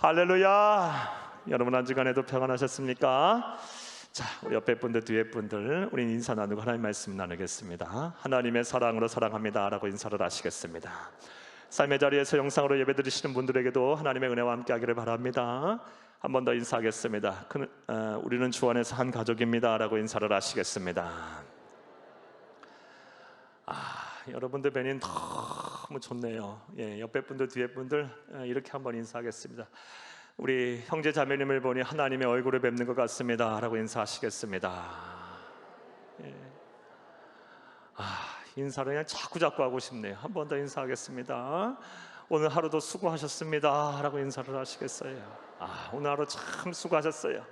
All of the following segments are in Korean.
할렐루야. 여러분 한 주간에도 평안하셨습니까? 자, 우리 옆에 분들 뒤에 분들 우리 인사 나누고 하나님 말씀 나누겠습니다. 하나님의 사랑으로 사랑합니다 라고 인사를 하시겠습니다. 삶의 자리에서 영상으로 예배 드리시는 분들에게도 하나님의 은혜와 함께 하기를 바랍니다. 한 번 더 인사하겠습니다. 우리는 주 안에서 한 가족입니다 라고 인사를 하시겠습니다. 여러분들 뵈니 너무 좋네요. 옆에 분들 뒤에 분들 이렇게 한번 인사하겠습니다. 우리 형제 자매님을 보니 하나님의 얼굴을 뵙는 것 같습니다 라고 인사하시겠습니다. 인사를 그냥 자꾸 하고 싶네요. 한 번 더 인사하겠습니다. 오늘 하루도 수고하셨습니다 라고 인사를 하시겠어요? 오늘 하루 참 수고하셨어요.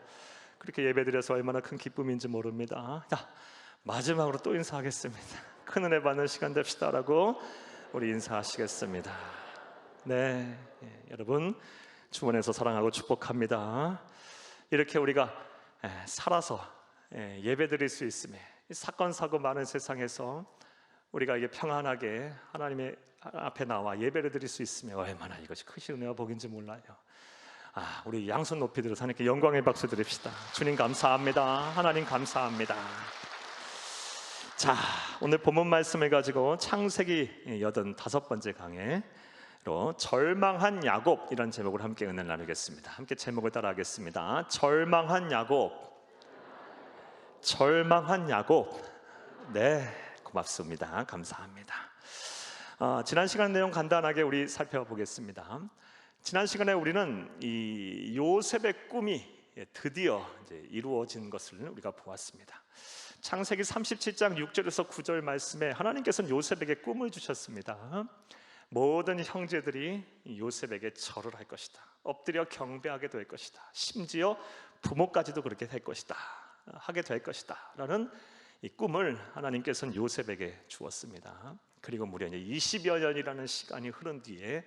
그렇게 예배드려서 얼마나 큰 기쁨인지 모릅니다. 자, 마지막으로 또 인사하겠습니다. 큰 은혜 받는 시간 됩시다 라고 우리 인사하시겠습니다. 네, 여러분 주 안에서 사랑하고 축복합니다. 이렇게 우리가 살아서 예배드릴 수 있음에, 사건 사고 많은 세상에서 우리가 이게 평안하게 하나님의 앞에 나와 예배를 드릴 수 있으면 얼마나 이것이 크신 은혜와 복인지 몰라요. 우리 양손 높이 들어서 하나님께 영광의 박수 드립시다. 주님 감사합니다. 하나님 감사합니다. 자, 오늘 본문 말씀을 가지고 창세기 85번째 강해로 절망한 야곱이라는 제목으로 함께 은혜를 나누겠습니다. 함께 제목을 따라하겠습니다. 절망한 야곱. 절망한 야곱. 네, 고맙습니다. 감사합니다. 지난 시간 내용 간단하게 우리 살펴보겠습니다. 지난 시간에 우리는 이 요셉의 꿈이 드디어 이제 이루어진 것을 우리가 보았습니다. 창세기 37장 6절에서 9절 말씀에 하나님께서는 요셉에게 꿈을 주셨습니다. 모든 형제들이 요셉에게 절을 할 것이다. 엎드려 경배하게 될 것이다. 심지어 부모까지도 그렇게 될 것이다. 하게 될 것이다 라는 이 꿈을 하나님께서는 요셉에게 주었습니다. 그리고 무려 20여 년이라는 시간이 흐른 뒤에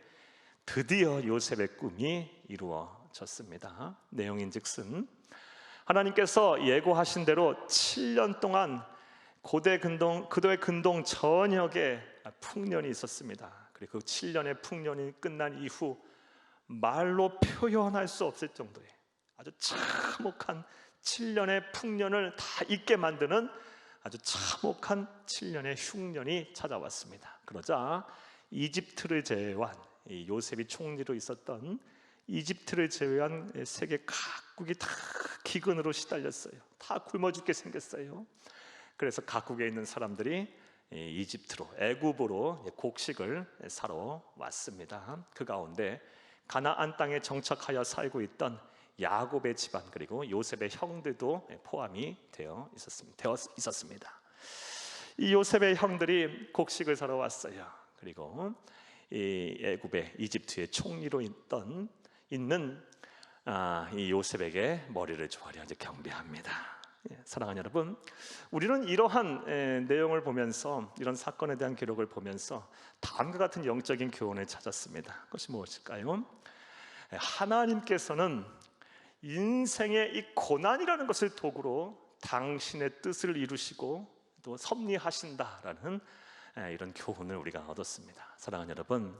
드디어 요셉의 꿈이 이루어졌습니다. 내용인즉슨 하나님께서 예고하신 대로 7년 동안 그도의 근동 전역에 풍년이 있었습니다. 그리고 그 7년의 풍년이 끝난 이후 말로 표현할 수 없을 정도의 아주 참혹한 7년의 풍년을 다 잊게 만드는 아주 참혹한 7년의 흉년이 찾아왔습니다. 그러자 이집트를 제외한 요셉이 총리로 있었던 이집트를 제외한 세계 각국이 다 기근으로 시달렸어요. 다 굶어 죽게 생겼어요. 그래서 각국에 있는 사람들이 이집트로, 애굽으로 곡식을 사러 왔습니다. 그 가운데 가나안 땅에 정착하여 살고 있던 야곱의 집안 그리고 요셉의 형들도 포함이 되어 있었습니다. 이 요셉의 형들이 곡식을 사러 왔어요. 그리고 이 애굽의 이집트의 총리로 있는 이 요셉에게 머리를 조아려 이제 경배합니다. 사랑하는 여러분, 우리는 이러한 내용을 보면서, 이런 사건에 대한 기록을 보면서 다음과 같은 영적인 교훈을 찾았습니다. 그것이 무엇일까요? 하나님께서는 인생의 이 고난이라는 것을 도구로 당신의 뜻을 이루시고 또 섭리하신다라는 이런 교훈을 우리가 얻었습니다. 사랑하는 여러분,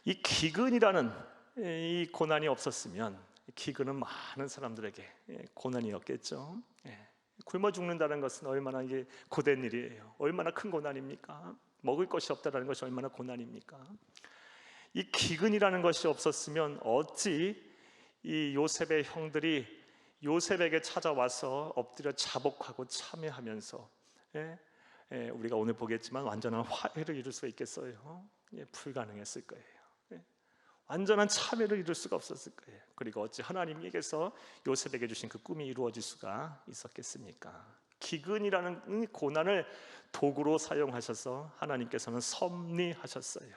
이 기근이라는 이 고난이 없었으면, 기근은 많은 사람들에게 고난이었겠죠. 굶어 죽는다는 것은 얼마나 이게 고된 일이에요. 얼마나 큰 고난입니까? 먹을 것이 없다는 것이 얼마나 고난입니까? 이 기근이라는 것이 없었으면 어찌 이 요셉의 형들이 요셉에게 찾아와서 엎드려 자복하고 참회하면서 우리가 오늘 보겠지만 완전한 화해를 이룰 수 있겠어요? 불가능했을 거예요. 완전한 참회를 이룰 수가 없었을 거예요. 그리고 어찌 하나님께서 요셉에게 주신 그 꿈이 이루어질 수가 있었겠습니까? 기근이라는 고난을 도구로 사용하셔서 하나님께서는 섭리하셨어요.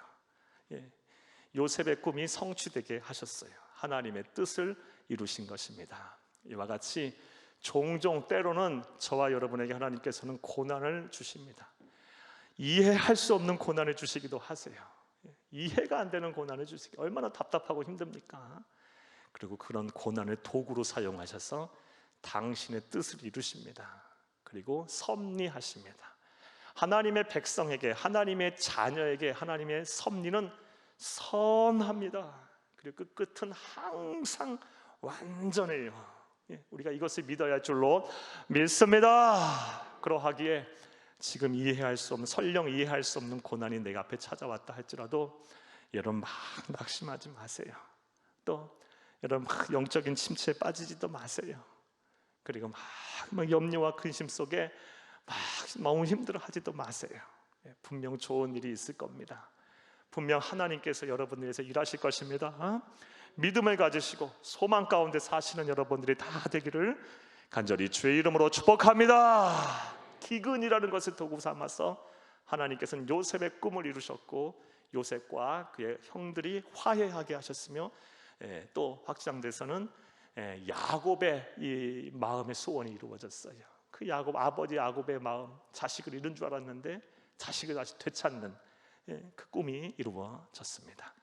요셉의 꿈이 성취되게 하셨어요. 하나님의 뜻을 이루신 것입니다. 이와 같이 종종 때로는 저와 여러분에게 하나님께서는 고난을 주십니다. 이해할 수 없는 고난을 주시기도 하세요. 이해가 안 되는 고난을 주시기 얼마나 답답하고 힘듭니까? 그리고 그런 고난을 도구로 사용하셔서 당신의 뜻을 이루십니다. 그리고 섭리하십니다. 하나님의 백성에게, 하나님의 자녀에게 하나님의 섭리는 선합니다. 그리고 그 끝은 항상 완전해요. 우리가 이것을 믿어야 할 줄로 믿습니다. 그러하기에 지금 이해할 수 없는, 설령 이해할 수 없는 고난이 내 앞에 찾아왔다 할지라도 여러분 막 낙심하지 마세요. 또 여러분 막 영적인 침체에 빠지지도 마세요. 그리고 막 염려와 근심 속에 막 너무 힘들어하지도 마세요. 분명 좋은 일이 있을 겁니다. 분명 하나님께서 여러분을 위해서 일하실 것입니다. 믿음을 가지시고 소망 가운데 사시는 여러분들이 다 되기를 간절히 주의 이름으로 축복합니다. 기근이라는 것을 도구 삼아서 하나님께서는 요셉의 꿈을 이루셨고 요셉과 그의 형들이 화해하게 하셨으며 또 확장돼서는 야곱의 이 마음의 소원이 이루어졌어요. 그 야곱, 아버지 야곱의 마음, 자식을 잃은 줄 알았는데 자식을 다시 되찾는 그 꿈이 이루어졌습니다.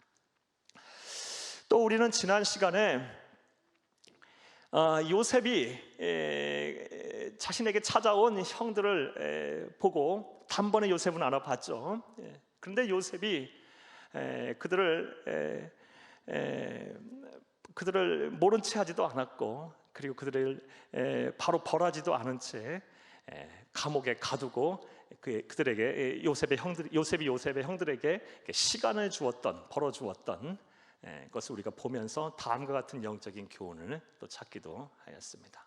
또 우리는 지난 시간에 요셉이 자신에게 찾아온 형들을 보고 단번에 요셉은 알아봤죠. 그런데 요셉이 그들을 모른 채 하지도 않았고, 그리고 그들을 바로 벌하지도 않은 채 감옥에 가두고 그들에게 요셉이 요셉의 형들에게 시간을 주었던, 벌어주었던 것을 우리가 보면서 다음과 같은 영적인 교훈을 또 찾기도 하였습니다.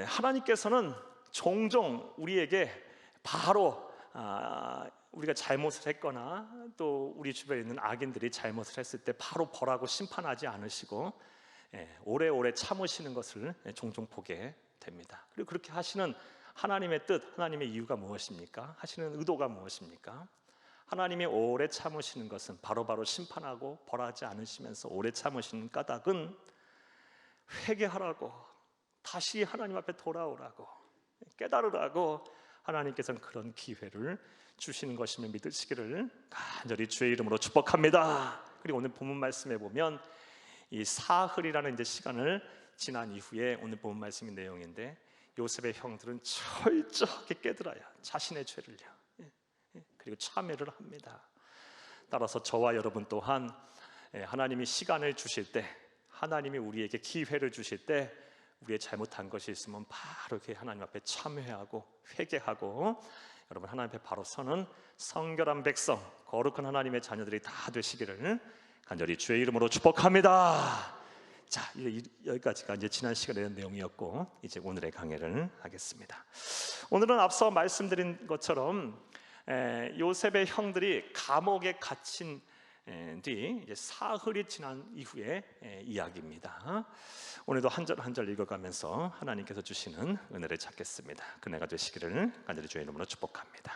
하나님께서는 종종 우리에게 바로 우리가 잘못을 했거나 또 우리 주변에 있는 악인들이 잘못을 했을 때 바로 벌하고 심판하지 않으시고 오래오래 참으시는 것을 종종 보게 됩니다. 그리고 그렇게 하시는 하나님의 뜻, 하나님의 이유가 무엇입니까? 하시는 의도가 무엇입니까? 하나님이 오래 참으시는 것은 바로바로 심판하고 벌하지 않으시면서 오래 참으시는 까닭은 회개하라고, 다시 하나님 앞에 돌아오라고, 깨달으라고 하나님께서는 그런 기회를 주시는 것임을 믿으시기를 간절히 주의 이름으로 축복합니다. 그리고 오늘 본문 말씀에 보면 이 사흘이라는 이제 시간을 지난 이후에 오늘 본문 말씀의 내용인데 요셉의 형들은 철저하게 깨달아야 자신의 죄를요. 그리고 참회를 합니다. 따라서 저와 여러분 또한 하나님이 시간을 주실 때, 하나님이 우리에게 기회를 주실 때 우리의 잘못한 것이 있으면 바로 이렇게 하나님 앞에 참회하고 회개하고 여러분 하나님 앞에 바로 서는 성결한 백성, 거룩한 하나님의 자녀들이 다 되시기를 간절히 주의 이름으로 축복합니다. 자, 여기까지가 이제 지난 시간에 대한 내용이었고 이제 오늘의 강해를 하겠습니다. 오늘은 앞서 말씀드린 것처럼 요셉의 형들이 감옥에 갇힌 뒤 이제 사흘이 지난 이후의 이야기입니다. 오늘도 한 절 한 절 읽어가면서 하나님께서 주시는 은혜를 찾겠습니다. 그네가 되시기를 간절히 주의 이름으로 축복합니다.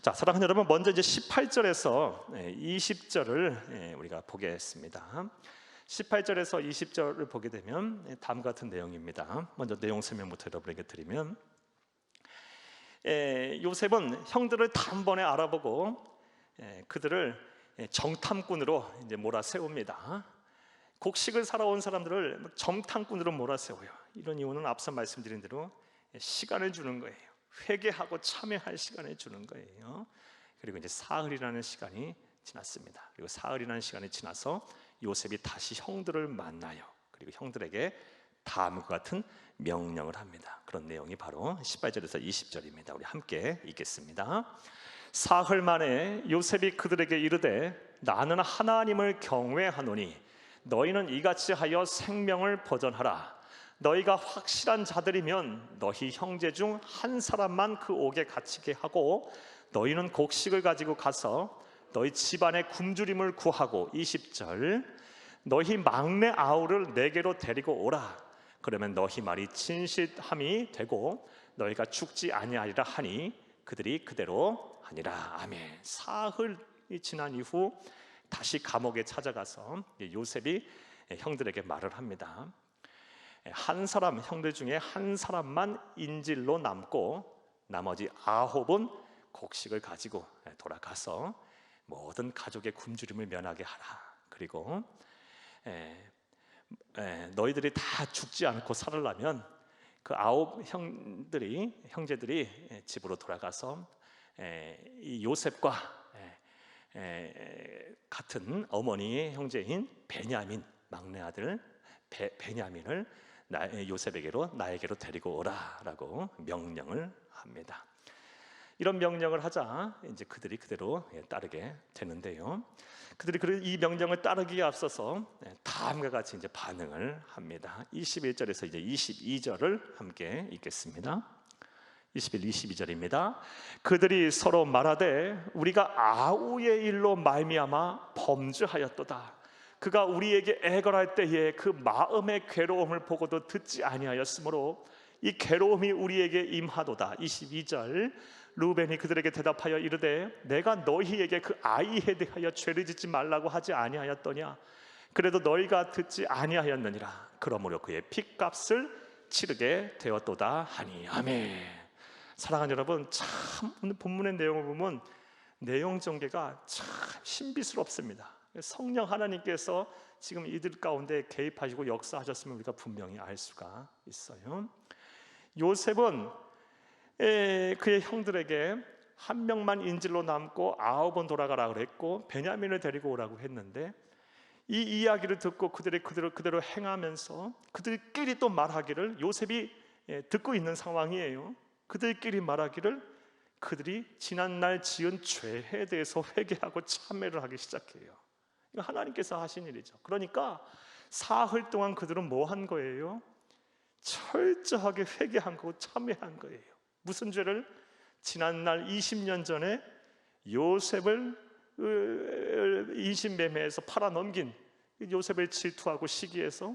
자, 사랑하는 여러분, 먼저 이제 18절에서 20절을 우리가 보겠습니다. 18절에서 20절을 보게 되면 다음과 같은 내용입니다. 먼저 내용 설명부터 여러분에게 드리면 요셉은 형들을 단번에 알아보고 그들을 정탐꾼으로 이제 몰아세웁니다. 곡식을 살아온 사람들을 정탐꾼으로 몰아세워요. 이런 이유는 앞서 말씀드린 대로 시간을 주는 거예요. 회개하고 참회할 시간을 주는 거예요. 그리고 이제 사흘이라는 시간이 지났습니다. 그리고 사흘이라는 시간이 지나서 요셉이 다시 형들을 만나요. 그리고 형들에게 다음과 같은 명령을 합니다. 그런 내용이 바로 18절에서 20절입니다. 우리 함께 읽겠습니다. 사흘 만에 요셉이 그들에게 이르되 나는 하나님을 경외하노니 너희는 이같이 하여 생명을 보전하라. 너희가 확실한 자들이면 너희 형제 중 한 사람만 그 옥에 갇히게 하고 너희는 곡식을 가지고 가서 너희 집안의 굶주림을 구하고 20절 너희 막내 아우를 내게로 데리고 오라. 그러면 너희 말이 진실함이 되고 너희가 죽지 아니하리라 하니 그들이 그대로 하니라. 아멘. 사흘이 지난 이후 다시 감옥에 찾아가서 요셉이 형들에게 말을 합니다. 한 사람, 형들 중에 한 사람만 인질로 남고 나머지 9은 곡식을 가지고 돌아가서 모든 가족의 굶주림을 면하게 하라. 그리고 너희들이 다 죽지 않고 살으려면 그 9 형제들이 집으로 돌아가서 이 요셉과 같은 어머니의 형제인 베냐민, 막내 아들 베냐민을 요셉에게로 나에게로 데리고 오라라고 명령을 합니다. 이런 명령을 하자 이제 그들이 그대로 따르게 되는데요. 그들이 이 명령을 따르기에 앞서서 다음과 같이 이제 반응을 합니다. 21절에서 이제 22절을 함께 읽겠습니다. 21, 22절입니다. 그들이 서로 말하되 우리가 아우의 일로 말미암아 범죄하였도다. 그가 우리에게 애걸할 때에 그 마음의 괴로움을 보고도 듣지 아니하였으므로 이 괴로움이 우리에게 임하도다. 22절 루벤이 그들에게 대답하여 이르되 내가 너희에게 그 아이에 대하여 죄를 짓지 말라고 하지 아니하였더냐. 그래도 너희가 듣지 아니하였느니라. 그러므로 그의 핏값을 치르게 되었도다 하니. 아멘. 사랑하는 여러분, 참 오늘 본문의 내용을 보면 내용 전개가 참 신비스럽습니다. 성령 하나님께서 지금 이들 가운데 개입하시고 역사하셨으면 우리가 분명히 알 수가 있어요. 요셉은 그의 형들에게 한 명만 인질로 남고 9번 돌아가라 그랬고 베냐민을 데리고 오라고 했는데 이 이야기를 듣고 그대로 행하면서 그들끼리 또 말하기를, 요셉이 듣고 있는 상황이에요. 그들끼리 말하기를 그들이 지난날 지은 죄에 대해서 회개하고 참회를 하기 시작해요. 이거 하나님께서 하신 일이죠. 그러니까 사흘 동안 그들은 뭐 한 거예요? 철저하게 회개한 거고 참회한 거예요. 무슨 죄를? 지난날 20년 전에 요셉을 인신매매해서 팔아넘긴, 요셉을 질투하고 시기해서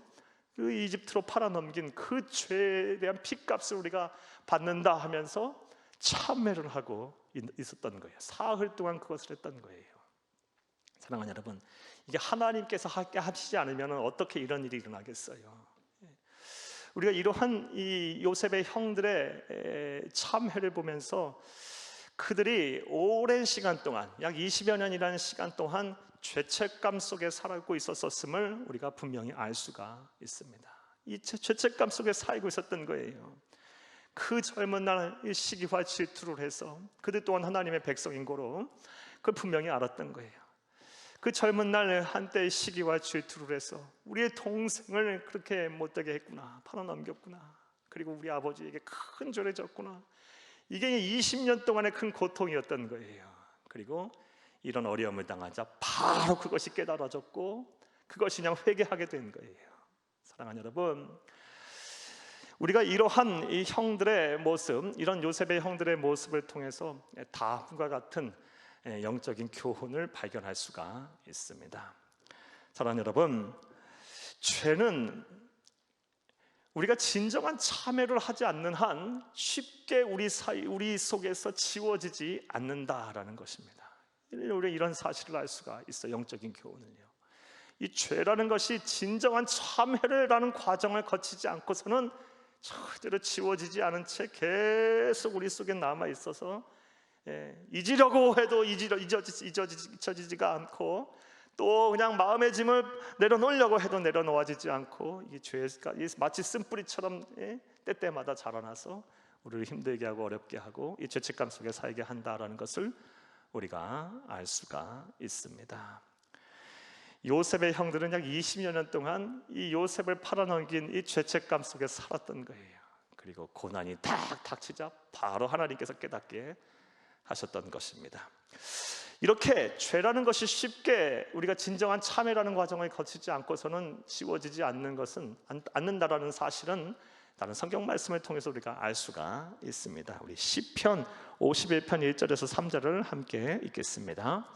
그 이집트로 팔아넘긴 그 죄에 대한 핏값을 우리가 받는다 하면서 참회를 하고 있었던 거예요. 사흘 동안 그것을 했던 거예요. 사랑하는 여러분, 이게 하나님께서 하시지 않으면 어떻게 이런 일이 일어나겠어요? 우리가 이러한 이 요셉의 형들의 참회를 보면서 그들이 오랜 시간 동안, 약 20여 년이라는 시간 동안 죄책감 속에 살고 있었음을 우리가 분명히 알 수가 있습니다. 이 죄책감 속에 살고 있었던 거예요. 그 젊은 날 시기와 질투를 해서 그들 또한 하나님의 백성인 거로 그걸 분명히 알았던 거예요. 그 젊은 날 한때 시기와 질투를 해서 우리의 동생을 그렇게 못되게 했구나, 팔아넘겼구나, 그리고 우리 아버지에게 큰 죄를 졌구나. 이게 20년 동안의 큰 고통이었던 거예요. 그리고 이런 어려움을 당하자 바로 그것이 깨달아졌고 그것이 그냥 회개하게 된 거예요. 사랑하는 여러분, 우리가 이러한 이 형들의 모습, 이런 요셉의 형들의 모습을 통해서 다음과 같은 영적인 교훈을 발견할 수가 있습니다. 사랑하는 여러분, 죄는 우리가 진정한 참회를 하지 않는 한 쉽게 우리 속에서 지워지지 않는다라는 것입니다. 우리가 이런 사실을 알 수가 있어요. 영적인 교훈을요. 이 죄라는 것이 진정한 참회라는 과정을 거치지 않고서는 절대로 지워지지 않은 채 계속 우리 속에 남아 있어서 잊으려고 해도 잊어지지가 않고, 또 그냥 마음의 짐을 내려놓으려고 해도 내려놓아지지 않고, 이 죄가 마치 쓴뿌리처럼 때때마다 자라나서 우리를 힘들게 하고 어렵게 하고 이 죄책감 속에 살게 한다라는 것을 우리가 알 수가 있습니다. 요셉의 형들은 약 20여 년 동안 이 요셉을 팔아넘긴 이 죄책감 속에 살았던 거예요. 그리고 고난이 탁 닥치자 바로 하나님께서 깨닫게 하셨던 것입니다. 이렇게 죄라는 것이 쉽게 우리가 진정한 참회라는 과정을 거치지 않고서는 지워지지 않는다라는 사실은 다른 성경 말씀을 통해서 우리가 알 수가 있습니다. 우리 시편 51편 1절에서 3절을 함께 읽겠습니다.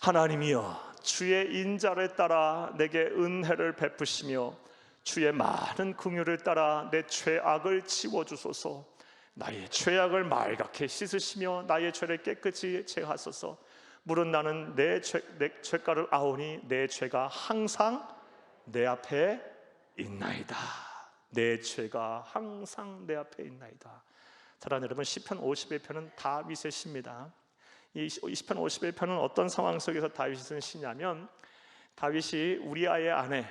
하나님이여, 주의 인자를 따라 내게 은혜를 베푸시며 주의 많은 긍휼을 따라 내 죄악을 지워주소서. 나의 죄악을 말갛게 씻으시며 나의 죄를 깨끗이 제하소서. 물은 나는 내 죄가를 아오니 내 죄가 항상 내 앞에 있나이다. 내 죄가 항상 내 앞에 있나이다. 사랑하는 여러분, 시편 51편은 다윗의 시입니다. 이 시편 51편은 어떤 상황 속에서 다윗이 쓴 시냐면, 다윗이 우리아의 아내,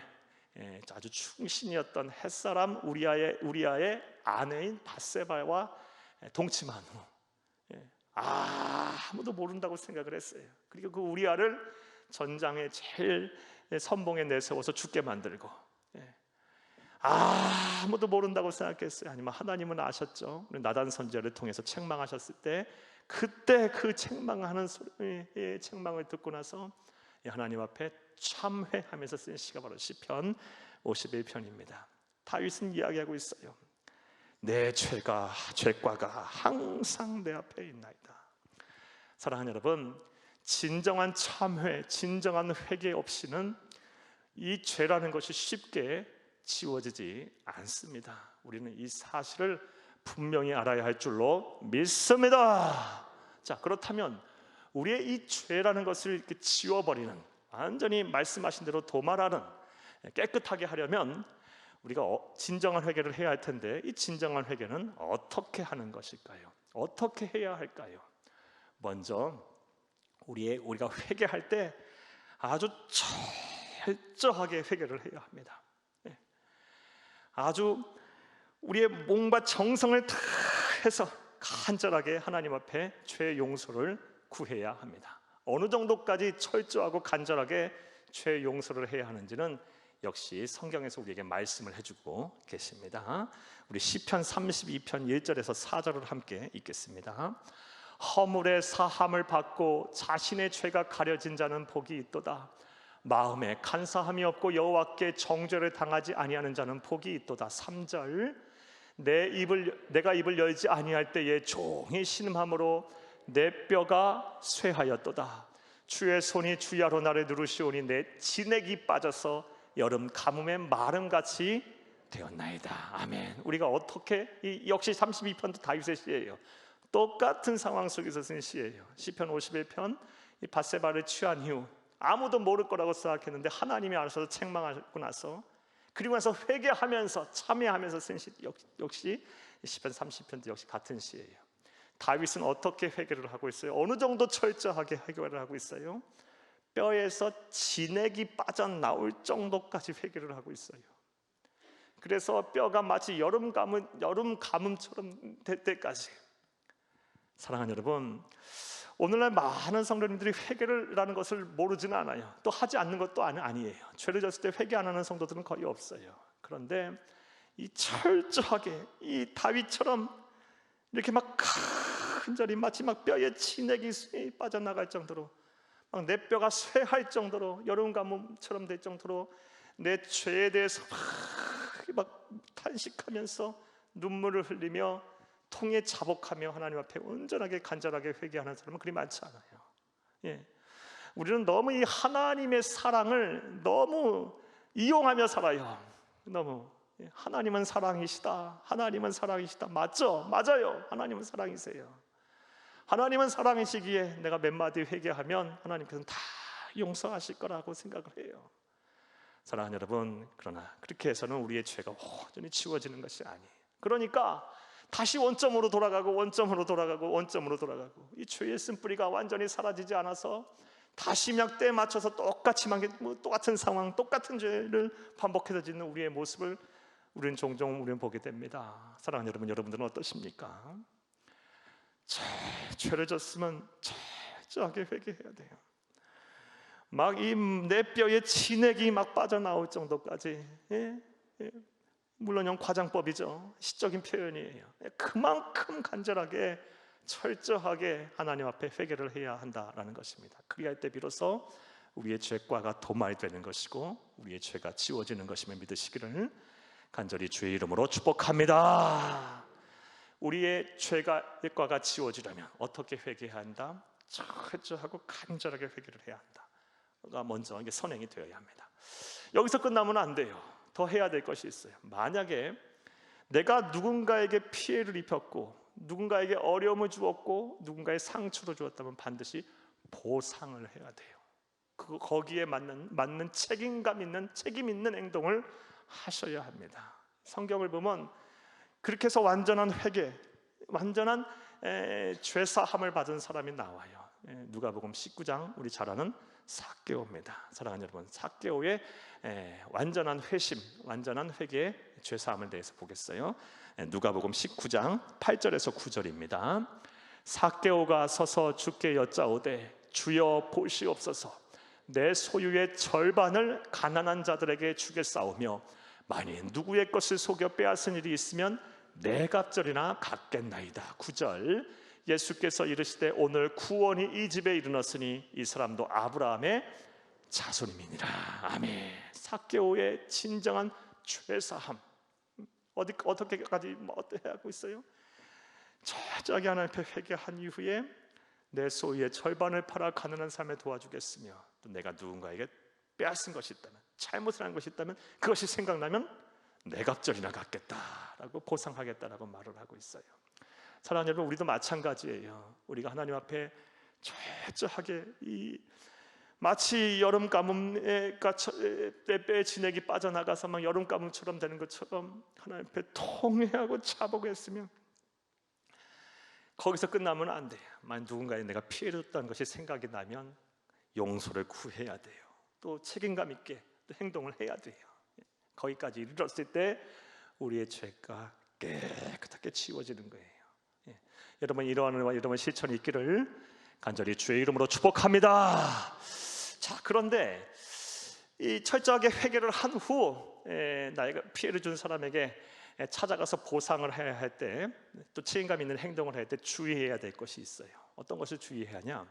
아주 충신이었던 햇사람 우리아의 아내인 밧세바와 동침한 후 아무도 모른다고 생각을 했어요. 그리고 그 우리아를 전장에 제일 선봉에 내세워서 죽게 만들고, 아무도 모른다고 생각했어요. 아니면 하나님은 아셨죠. 나단 선지자를 통해서 책망하셨을 때, 그때 그 책망하는 책망을 듣고 나서 하나님 앞에 참회하면서 쓴 시가 바로 시편 51편입니다. 다윗은 이야기하고 있어요. 내 죄과가 항상 내 앞에 있나이다. 사랑하는 여러분, 진정한 참회, 진정한 회개 없이는 이 죄라는 것이 쉽게 지워지지 않습니다. 우리는 이 사실을 분명히 알아야 할 줄로 믿습니다. 자, 그렇다면 우리의 이 죄라는 것을 이렇게 지워버리는, 완전히 말씀하신 대로 도말하는, 깨끗하게 하려면 우리가 진정한 회개를 해야 할 텐데, 이 진정한 회개는 어떻게 하는 것일까요? 어떻게 해야 할까요? 먼저 우리가 회개할 때 아주 철저하게 회개를 해야 합니다. 아주 우리의 몸과 정성을 다해서 간절하게 하나님 앞에 죄 용서를 구해야 합니다. 어느 정도까지 철저하고 간절하게 죄 용서를 해야 하는지는 역시 성경에서 우리에게 말씀을 해주고 계십니다. 우리 시편 32편 1절에서 4절을 함께 읽겠습니다. 허물의 사함을 받고 자신의 죄가 가려진 자는 복이 있도다. 마음에 간사함이 없고 여호와께 정죄를 당하지 아니하는 자는 복이 있도다. 3절, 내가 입을 열지 아니할 때에 종이 신음함으로 내 뼈가 쇠하였도다. 주의 손이 주야로 나를 누르시오니 내 진액이 빠져서 여름 가뭄의 마름같이 되었나이다. 아멘. 우리가 어떻게, 역시 32편도 다윗의 시예요. 똑같은 상황 속에서 쓴 시예요. 시편 51편, 이 밧세바를 취한 이후 아무도 모를 거라고 생각했는데 하나님이 알아서 책망하고 나서, 그리고 나서 회개하면서 참회하면서 쓴 시, 역시 시편 30편도 역시 같은 시예요. 다윗은 어떻게 회개를 하고 있어요? 어느 정도 철저하게 회개를 하고 있어요? 뼈에서 진액이 빠져나올 정도까지 회개를 하고 있어요. 그래서 뼈가 마치 여름 가뭄처럼 될 때까지. 사랑하는 여러분, 오늘날 많은 성도님들이 회개라는 것을 모르지는 않아요. 또 하지 않는 것도 아니에요. 죄를 졌을 때 회개 안 하는 성도들은 거의 없어요. 그런데 이 철저하게 이 다윗처럼 이렇게 막 간절히 마치 막 뼈에 진액이 빠져나갈 정도로, 막 내 뼈가 쇠할 정도로, 여름 가뭄처럼 될 정도로 내 죄에 대해서 막 탄식하면서 눈물을 흘리며 통에 자복하며 하나님 앞에 온전하게 간절하게 회개하는 사람은 그리 많지 않아요. 우리는 너무 이 하나님의 사랑을 너무 이용하며 살아요. 너무 하나님은 사랑이시다. 하나님은 사랑이시다. 맞죠? 맞아요. 하나님은 사랑이세요. 하나님은 사랑이시기에 내가 몇 마디 회개하면 하나님께서는 다 용서하실 거라고 생각을 해요. 사랑하는 여러분, 그러나 그렇게 해서는 우리의 죄가 완전히 지워지는 것이 아니에요. 그러니까 다시 원점으로 돌아가고 이 죄의 쓴뿌리가 완전히 사라지지 않아서 다시 막 때에 맞춰서 똑같이 똑같은 상황, 똑같은 죄를 반복해서 짓는 우리의 모습을 우리는 종종 보게 됩니다. 사랑하는 여러분, 여러분들은 어떠십니까? 죄를 졌으면 철저하게 회개해야 돼요. 막 이 내 뼈에 진액이 막 빠져나올 정도까지. 물론 과장법이죠. 시적인 표현이에요. 그만큼 간절하게 철저하게 하나님 앞에 회개를 해야 한다라는 것입니다. 그리할 때 비로소 우리의 죄과가 도말되는 것이고 우리의 죄가 지워지는 것임을 믿으시기를 간절히 주의 이름으로 축복합니다. 우리의 죄과가 지워지려면 어떻게 회개해야 한다? 철저하고 간절하게 회개를 해야 한다. 먼저 이게 선행이 되어야 합니다. 여기서 끝나면 안 돼요. 더 해야 될 것이 있어요. 만약에 내가 누군가에게 피해를 입혔고 누군가에게 어려움을 주었고 누군가의 상처를 주었다면 반드시 보상을 해야 돼요. 거기에 맞는 책임 있는 행동을 하셔야 합니다. 성경을 보면 그렇게 해서 완전한 회개, 완전한 죄사함을 받은 사람이 나와요. 누가복음 19장, 우리 잘 아는 삭개오입니다. 사랑하는 여러분, 삭개오의 완전한 회심, 완전한 회개의 죄사함을 대해서 보겠어요. 누가복음 19장 8절에서 9절입니다. 삭개오가 서서 주께 여짜오되 주여 보시옵소서, 내 소유의 절반을 가난한 자들에게 주겠사오며 만일 누구의 것을 속여 빼앗은 일이 있으면 내 갑절이나 갚겠나이다. 9절, 예수께서 이르시되 오늘 구원이 이 집에 이르렀으니 이 사람도 아브라함의 자손임이니라. 아멘. 삭개오의 진정한 죄사함, 어떻게까지 어떻게 하고 있어요? 철저하게 하나님 앞에 회개한 이후에 내 소유의 절반을 팔아 가난한 삶에 도와주겠으며, 또 내가 누군가에게 빼앗은 것이 있다면, 잘못을 한 것이 있다면 그것이 생각나면 내 갑절이나 갚겠다라고 보상하겠다라고 말을 하고 있어요. 사랑하는 여러분, 우리도 마찬가지예요. 우리가 하나님 앞에 철저하게 마치 여름 가뭄에 때 진액이 빠져나가서 막 여름 가뭄처럼 되는 것처럼 하나님 앞에 통회하고 자복했으면 거기서 끝나면 안 돼요. 만약 누군가에 내가 피해를 줬다는 것이 생각이 나면 용서를 구해야 돼요. 또 책임감 있게 또 행동을 해야 돼요. 거기까지 이르렀을 때 우리의 죄가 깨끗하게 지워지는 거예요. 여러분, 이러한 여러분 실천이 있기를 간절히 주의 이름으로 축복합니다. 자, 그런데 이 철저하게 회개를 한 후 나에게 피해를 준 사람에게 찾아가서 보상을 해야 할 때, 또 책임감 있는 행동을 할 때 주의해야 될 것이 있어요. 어떤 것을 주의해야 하냐?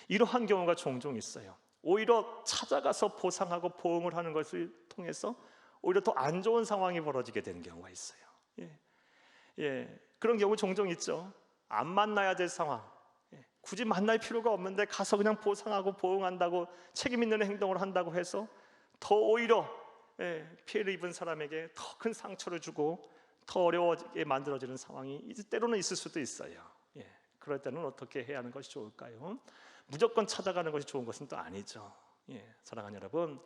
이러한 경우가 종종 있어요. 오히려 찾아가서 보상하고 보응을 하는 것을 통해서 오히려 더 안 좋은 상황이 벌어지게 되는 경우가 있어요. 그런 경우 종종 있죠. 안 만나야 될 상황, 굳이 만날 필요가 없는데 가서 그냥 보상하고 보응한다고 책임 있는 행동을 한다고 해서 더 오히려 피해를 입은 사람에게 더 큰 상처를 주고 더 어려워지게 만들어지는 상황이 때로는 있을 수도 있어요. 그럴 때는 어떻게 해야 하는 것이 좋을까요? 무조건 찾아가는 것이 좋은 것은 또 아니죠. 사랑하는 여러분,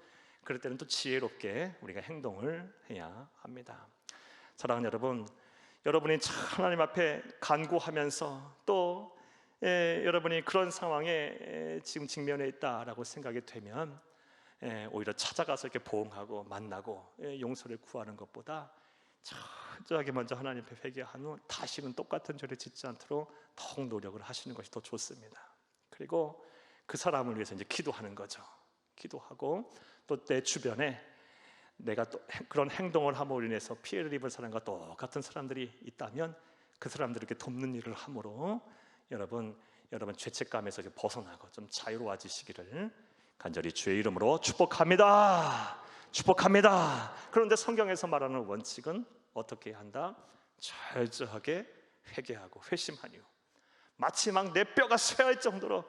그럴 때는 또 지혜롭게 우리가 행동을 해야 합니다. 사랑하는 여러분, 여러분이 하나님 앞에 간구하면서 또 여러분이 그런 상황에 지금 직면해 있다라고 생각이 되면 오히려 찾아가서 이렇게 보응하고 만나고 용서를 구하는 것보다 철저하게 먼저 하나님 앞에 회개한 후 다시는 똑같은 죄를 짓지 않도록 더욱 노력을 하시는 것이 더 좋습니다. 그리고 그 사람을 위해서 이제 기도하는 거죠. 기도하고 또 내 주변에 내가 또 그런 행동을 함으로 인해서 피해를 입은 사람과 똑같은 사람들이 있다면 그 사람들에게 돕는 일을 함으로 여러분 죄책감에서 벗어나고 좀 자유로워지시기를 간절히 주의 이름으로 축복합니다. 축복합니다. 그런데 성경에서 말하는 원칙은 어떻게 한다? 철저하게 회개하고 회심한 이후, 마치 막 내 뼈가 쇠할 정도로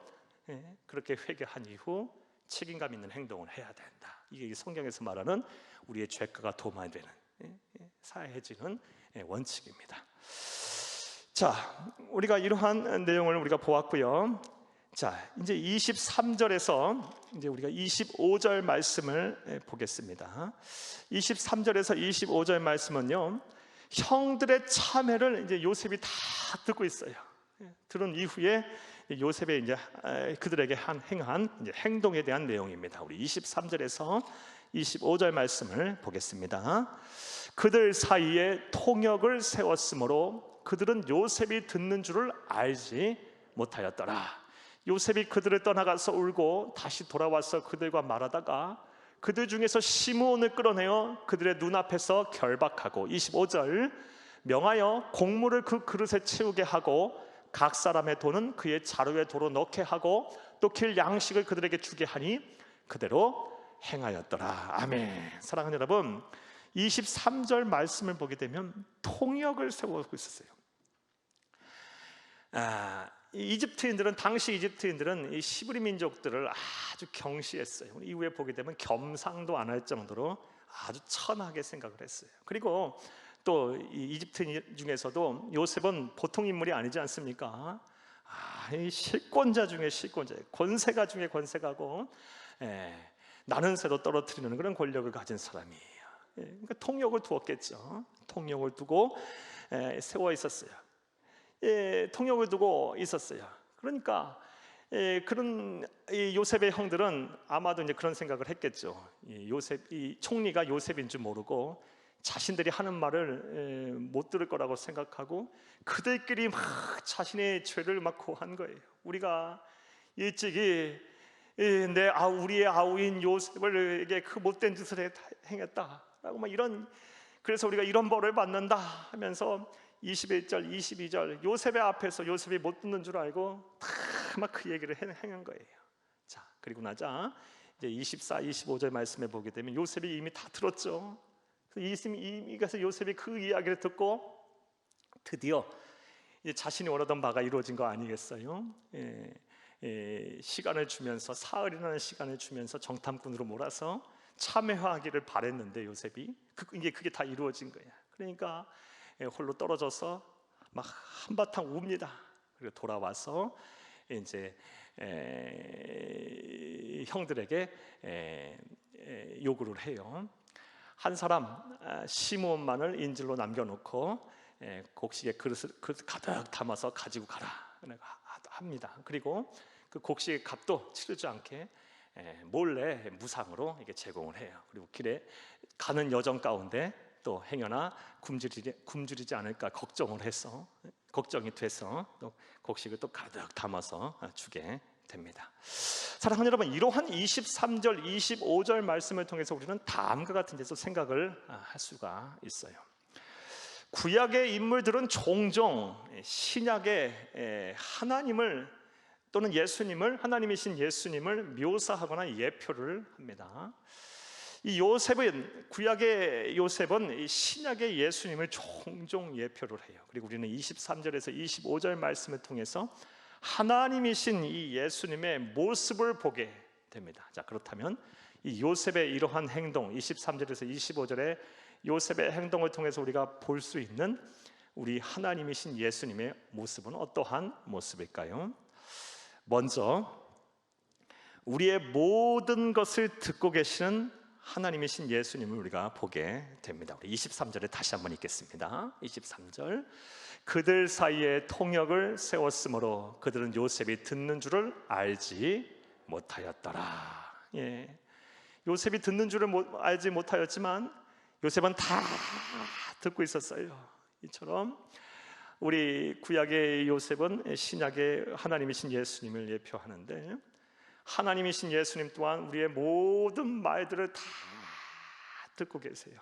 그렇게 회개한 이후 책임감 있는 행동을 해야 된다. 이게 성경에서 말하는 우리의 죄가가 도마되는 사해지는 원칙입니다. 자, 우리가 이러한 내용을 우리가 보았고요. 자, 이제 23절에서 이제 우리가 25절 말씀을 보겠습니다. 23절에서 25절 말씀은요, 형들의 참회를 이제 요셉이 다 듣고 있어요. 들은 이후에 요셉의 이제 그들에게 행한 이제 행동에 대한 내용입니다. 우리 23절에서 25절 말씀을 보겠습니다. 그들 사이에 통역을 세웠으므로 그들은 요셉이 듣는 줄을 알지 못하였더라. 요셉이 그들을 떠나가서 울고 다시 돌아와서 그들과 말하다가 그들 중에서 시므온을 끌어내어 그들의 눈앞에서 결박하고, 25절, 명하여 곡물을 그 그릇에 채우게 하고 각 사람의 돈은 그의 자루에 도로 넣게 하고 또 길 양식을 그들에게 주게 하니 그대로 행하였더라. 아멘. 사랑하는 여러분, 23절 말씀을 보게 되면 통역을 세우고 있었어요. 이집트인들은, 당시 이집트인들은 이 시브리 민족들을 아주 경시했어요. 이후에 보게 되면 겸상도 안 할 정도로 아주 천하게 생각을 했어요. 그리고 또 이 이집트인 중에서도 요셉은 보통 인물이 아니지 않습니까? 이 실권자 중에 실권자, 권세가 중에 권세가고 나는 새도 떨어뜨리는 그런 권력을 가진 사람이에요. 그러니까 통역을 두었겠죠. 통역을 두고 세워 있었어요. 통역을 두고 있었어요. 그러니까 그런 요셉의 형들은 아마도 이제 그런 생각을 했겠죠. 이 총리가 요셉인 줄 모르고 자신들이 하는 말을 못 들을 거라고 생각하고 그들끼리 막 자신의 죄를 막 고한 거예요. 우리가 일찍이 우리의 아우인 요셉에게 그 못된 짓을 행했다라고 이런, 그래서 우리가 이런 벌을 받는다 하면서 21절, 22절 요셉의 앞에서 요셉이 못 듣는 줄 알고 다 막 그 얘기를 행한 거예요. 자, 그리고 나자 이제 24, 25절 말씀에 보게 되면 요셉이 이미 다 들었죠. 이미 가서 요셉이 그 이야기를 듣고 드디어 이제 자신이 원하던 바가 이루어진 거 아니겠어요? 시간을 주면서, 사흘이라는 시간을 주면서 정탐꾼으로 몰아서 참회하기를 바랬는데 요셉이 이게 그게 다 이루어진 거야. 그러니까 홀로 떨어져서 막 한바탕 웁니다. 그리고 돌아와서 이제 형들에게 요구를 해요. 한 사람 시므온만을 인질로 남겨놓고 곡식에 그릇을 가득 담아서 가지고 가라 합니다. 그리고 그 곡식의 값도 치르지 않게 몰래 무상으로 이게 제공을 해요. 그리고 길에 가는 여정 가운데 또 행여나 굶주리지 않을까 걱정이 돼서 또 곡식을 또 가득 담아서 주게 됩니다. 사랑하는 여러분, 이러한 23절, 25절 말씀을 통해서 우리는 다음과 같은 데서 생각을 할 수가 있어요. 구약의 인물들은 종종 신약의 하나님을 또는 예수님을, 하나님이신 예수님을 묘사하거나 예표를 합니다. 이 요셉은, 구약의 요셉은 신약의 예수님을 종종 예표를 해요. 그리고 우리는 23절에서 25절 말씀을 통해서 하나님이신 이 예수님의 모습을 보게 됩니다. 자, 그렇다면 이 요셉의 이러한 행동, 23절에서 25절의 요셉의 행동을 통해서 우리가 볼 수 있는 우리 하나님이신 예수님의 모습은 어떠한 모습일까요? 먼저 우리의 모든 것을 듣고 계시는 하나님이신 예수님을 우리가 보게 됩니다. 우리 23절에 다시 한번 읽겠습니다. 23절, 그들 사이에 통역을 세웠으므로 그들은 요셉이 듣는 줄을 알지 못하였더라. 요셉이 듣는 줄을 알지 못하였지만 요셉은 다 듣고 있었어요. 이처럼 우리 구약의 요셉은 신약의 하나님이신 예수님을 예표하는데, 하나님이신 예수님 또한 우리의 모든 말들을 다 듣고 계세요.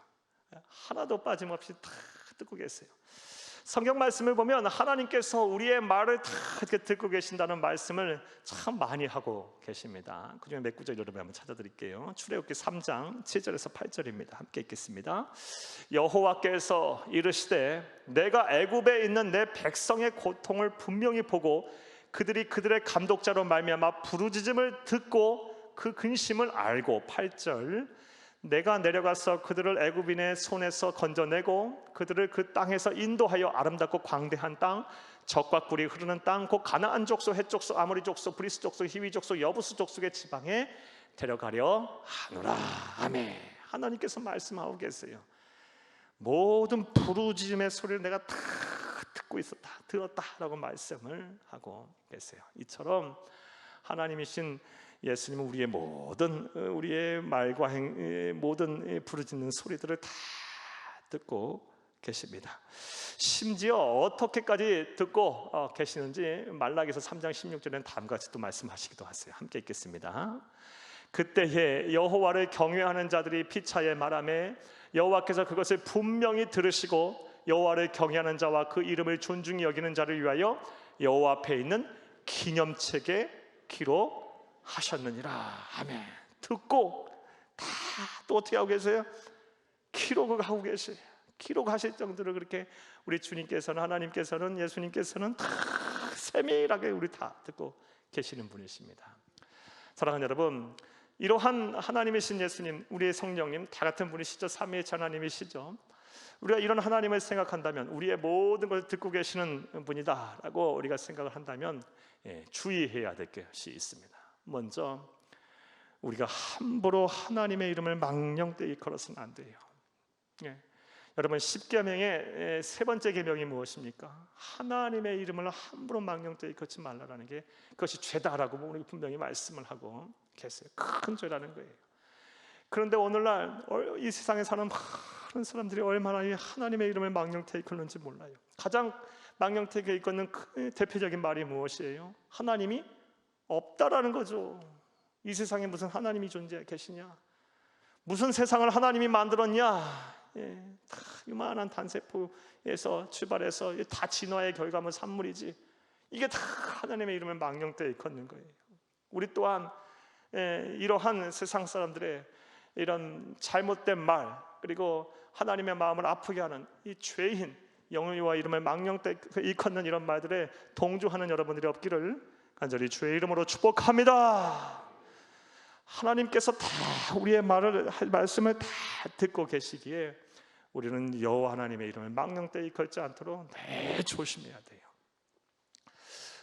하나도 빠짐없이 다 듣고 계세요. 성경 말씀을 보면 하나님께서 우리의 말을 다 이렇게 듣고 계신다는 말씀을 참 많이 하고 계십니다. 그중에 몇 구절 여러분 한번 찾아드릴게요. 출애굽기 3장 7절에서 8절입니다. 함께 읽겠습니다. 여호와께서 이르시되 내가 애굽에 있는 내 백성의 고통을 분명히 보고 그들이 그들의 감독자로 말미암아 부르짖음을 듣고 그 근심을 알고, 8절, 내가 내려가서 그들을 애굽인의 손에서 건져내고 그들을 그 땅에서 인도하여 아름답고 광대한 땅, 젖과 꿀이 흐르는 땅, 곧 가나안 족속, 헷 족속, 아모리 족속, 브리스 족속, 히위 족속, 여부스 족속의 지방에 데려가려 하노라. 아멘. 하나님께서 말씀하고 계세요. 모든 부르짖음의 소리를 내가 다 듣고 있었다, 들었다라고 말씀을 하고 계세요. 이처럼 하나님이신 예수님은 우리의 모든 우리의 말과 모든 부르짖는 소리들을 다 듣고 계십니다. 심지어 어떻게까지 듣고 계시는지 말라기서 3장 16절에는 다음과 같이 또 말씀하시기도 하세요. 함께 읽겠습니다. 그때에 여호와를 경외하는 자들이 피차에 말하매 여호와께서 그것을 분명히 들으시고 여호와를 경외하는 자와 그 이름을 존중히 여기는 자를 위하여 여호와 앞에 있는 기념책에 기록하셨느니라. 아멘. 듣고 다 또 어떻게 하고 계세요? 기록을 하고 계세요. 기록하실 정도로 그렇게 우리 주님께서는, 하나님께서는, 예수님께서는 다 세밀하게 우리 다 듣고 계시는 분이십니다. 사랑하는 여러분, 이러한 하나님이신 예수님, 우리의 성령님 다 같은 분이시죠. 삼위일체 하나님이시죠. 우리가 이런 하나님을 생각한다면, 우리의 모든 것을 듣고 계시는 분이다라고 우리가 생각을 한다면 주의해야 될 것이 있습니다. 먼저 우리가 함부로 하나님의 이름을 망령되이 걸어서는 안 돼요. 여러분, 10계명의 세 번째 계명이 무엇입니까? 하나님의 이름을 함부로 망령되이 걷지 말라라는 게, 그것이 죄다라고 우리 분명히 말씀을 하고 계세요. 큰 죄라는 거예요. 그런데 오늘날 이 세상에 사는 많은 사람들이 얼마나 이 하나님의 이름을 망령되이 걷는지 몰라요. 가장 망령되이 걷는 대표적인 말이 무엇이에요? 하나님이 없다라는 거죠. 이 세상에 무슨 하나님이 존재해 계시냐? 무슨 세상을 하나님이 만들었냐? 다 요만한 단세포에서 출발해서 다 진화의 결과물 산물이지. 이게 다 하나님의 이름에 망령되어 일컫는 거예요. 우리 또한 이러한 세상 사람들의 이런 잘못된 말, 그리고 하나님의 마음을 아프게 하는 이 죄인, 영의와 이름을 망령되어 일컫는 이런 말들에 동조하는 여러분들이 없기를 간절히 주의 이름으로 축복합니다. 하나님께서 다 우리의 말씀을 다 듣고 계시기에 우리는 여호와 하나님의 이름을 망령되이 걸지 않도록 늘 조심해야 돼요.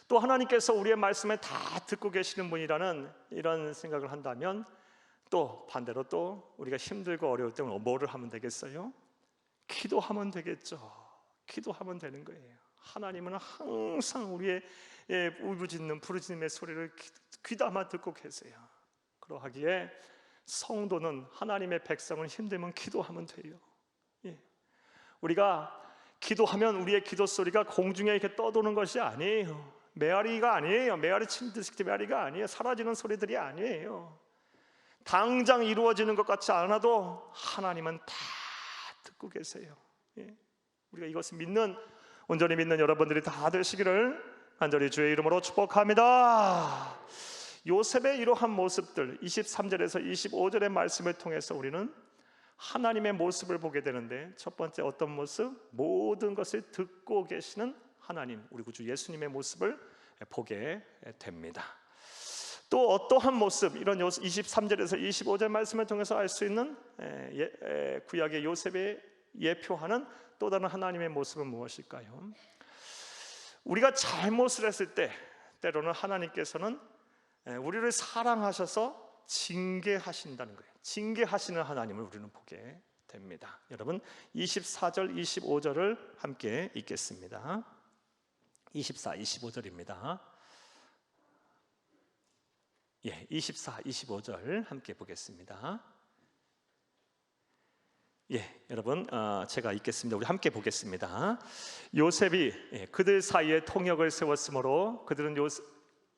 또 하나님께서 우리의 말씀을 다 듣고 계시는 분이라는 이런 생각을 한다면, 또 반대로 또 우리가 힘들고 어려울 때 뭐를 하면 되겠어요? 기도하면 되겠죠. 기도하면 되는 거예요. 하나님은 항상 우리의 울부짖는 부르짖음의 소리를 귀담아 듣고 계세요. 그러하기에 성도는, 하나님의 백성은 힘들면 기도하면 돼요. 우리가 기도하면 우리의 기도 소리가 공중에 이렇게 떠도는 것이 아니에요. 메아리가 아니에요. 메아리 침듯이 메아리가 아니에요. 사라지는 소리들이 아니에요. 당장 이루어지는 것 같지 않아도 하나님은 다 듣고 계세요. 우리가 이것을 온전히 믿는 여러분들이 다 되시기를 간절히 주의 이름으로 축복합니다. 요셉의 이러한 모습들, 23절에서 25절의 말씀을 통해서 우리는 하나님의 모습을 보게 되는데, 첫 번째 어떤 모습? 모든 것을 듣고 계시는 하나님, 우리 구주 예수님의 모습을 보게 됩니다. 또 어떠한 모습, 이런 23절에서 25절 말씀을 통해서 알 수 있는 구약의 요셉의 예표하는 또 다른 하나님의 모습은 무엇일까요? 우리가 잘못을 했을 때 때로는 하나님께서는 우리를 사랑하셔서 징계하신다는 거예요. 징계하시는 하나님을 우리는 보게 됩니다. 여러분 24절 25절을 함께 읽겠습니다. 24, 25절입니다. 24, 25절 함께 보겠습니다. 여러분 제가 읽겠습니다. 우리 함께 보겠습니다. 요셉이 그들 사이에 통역을 세웠으므로 그들은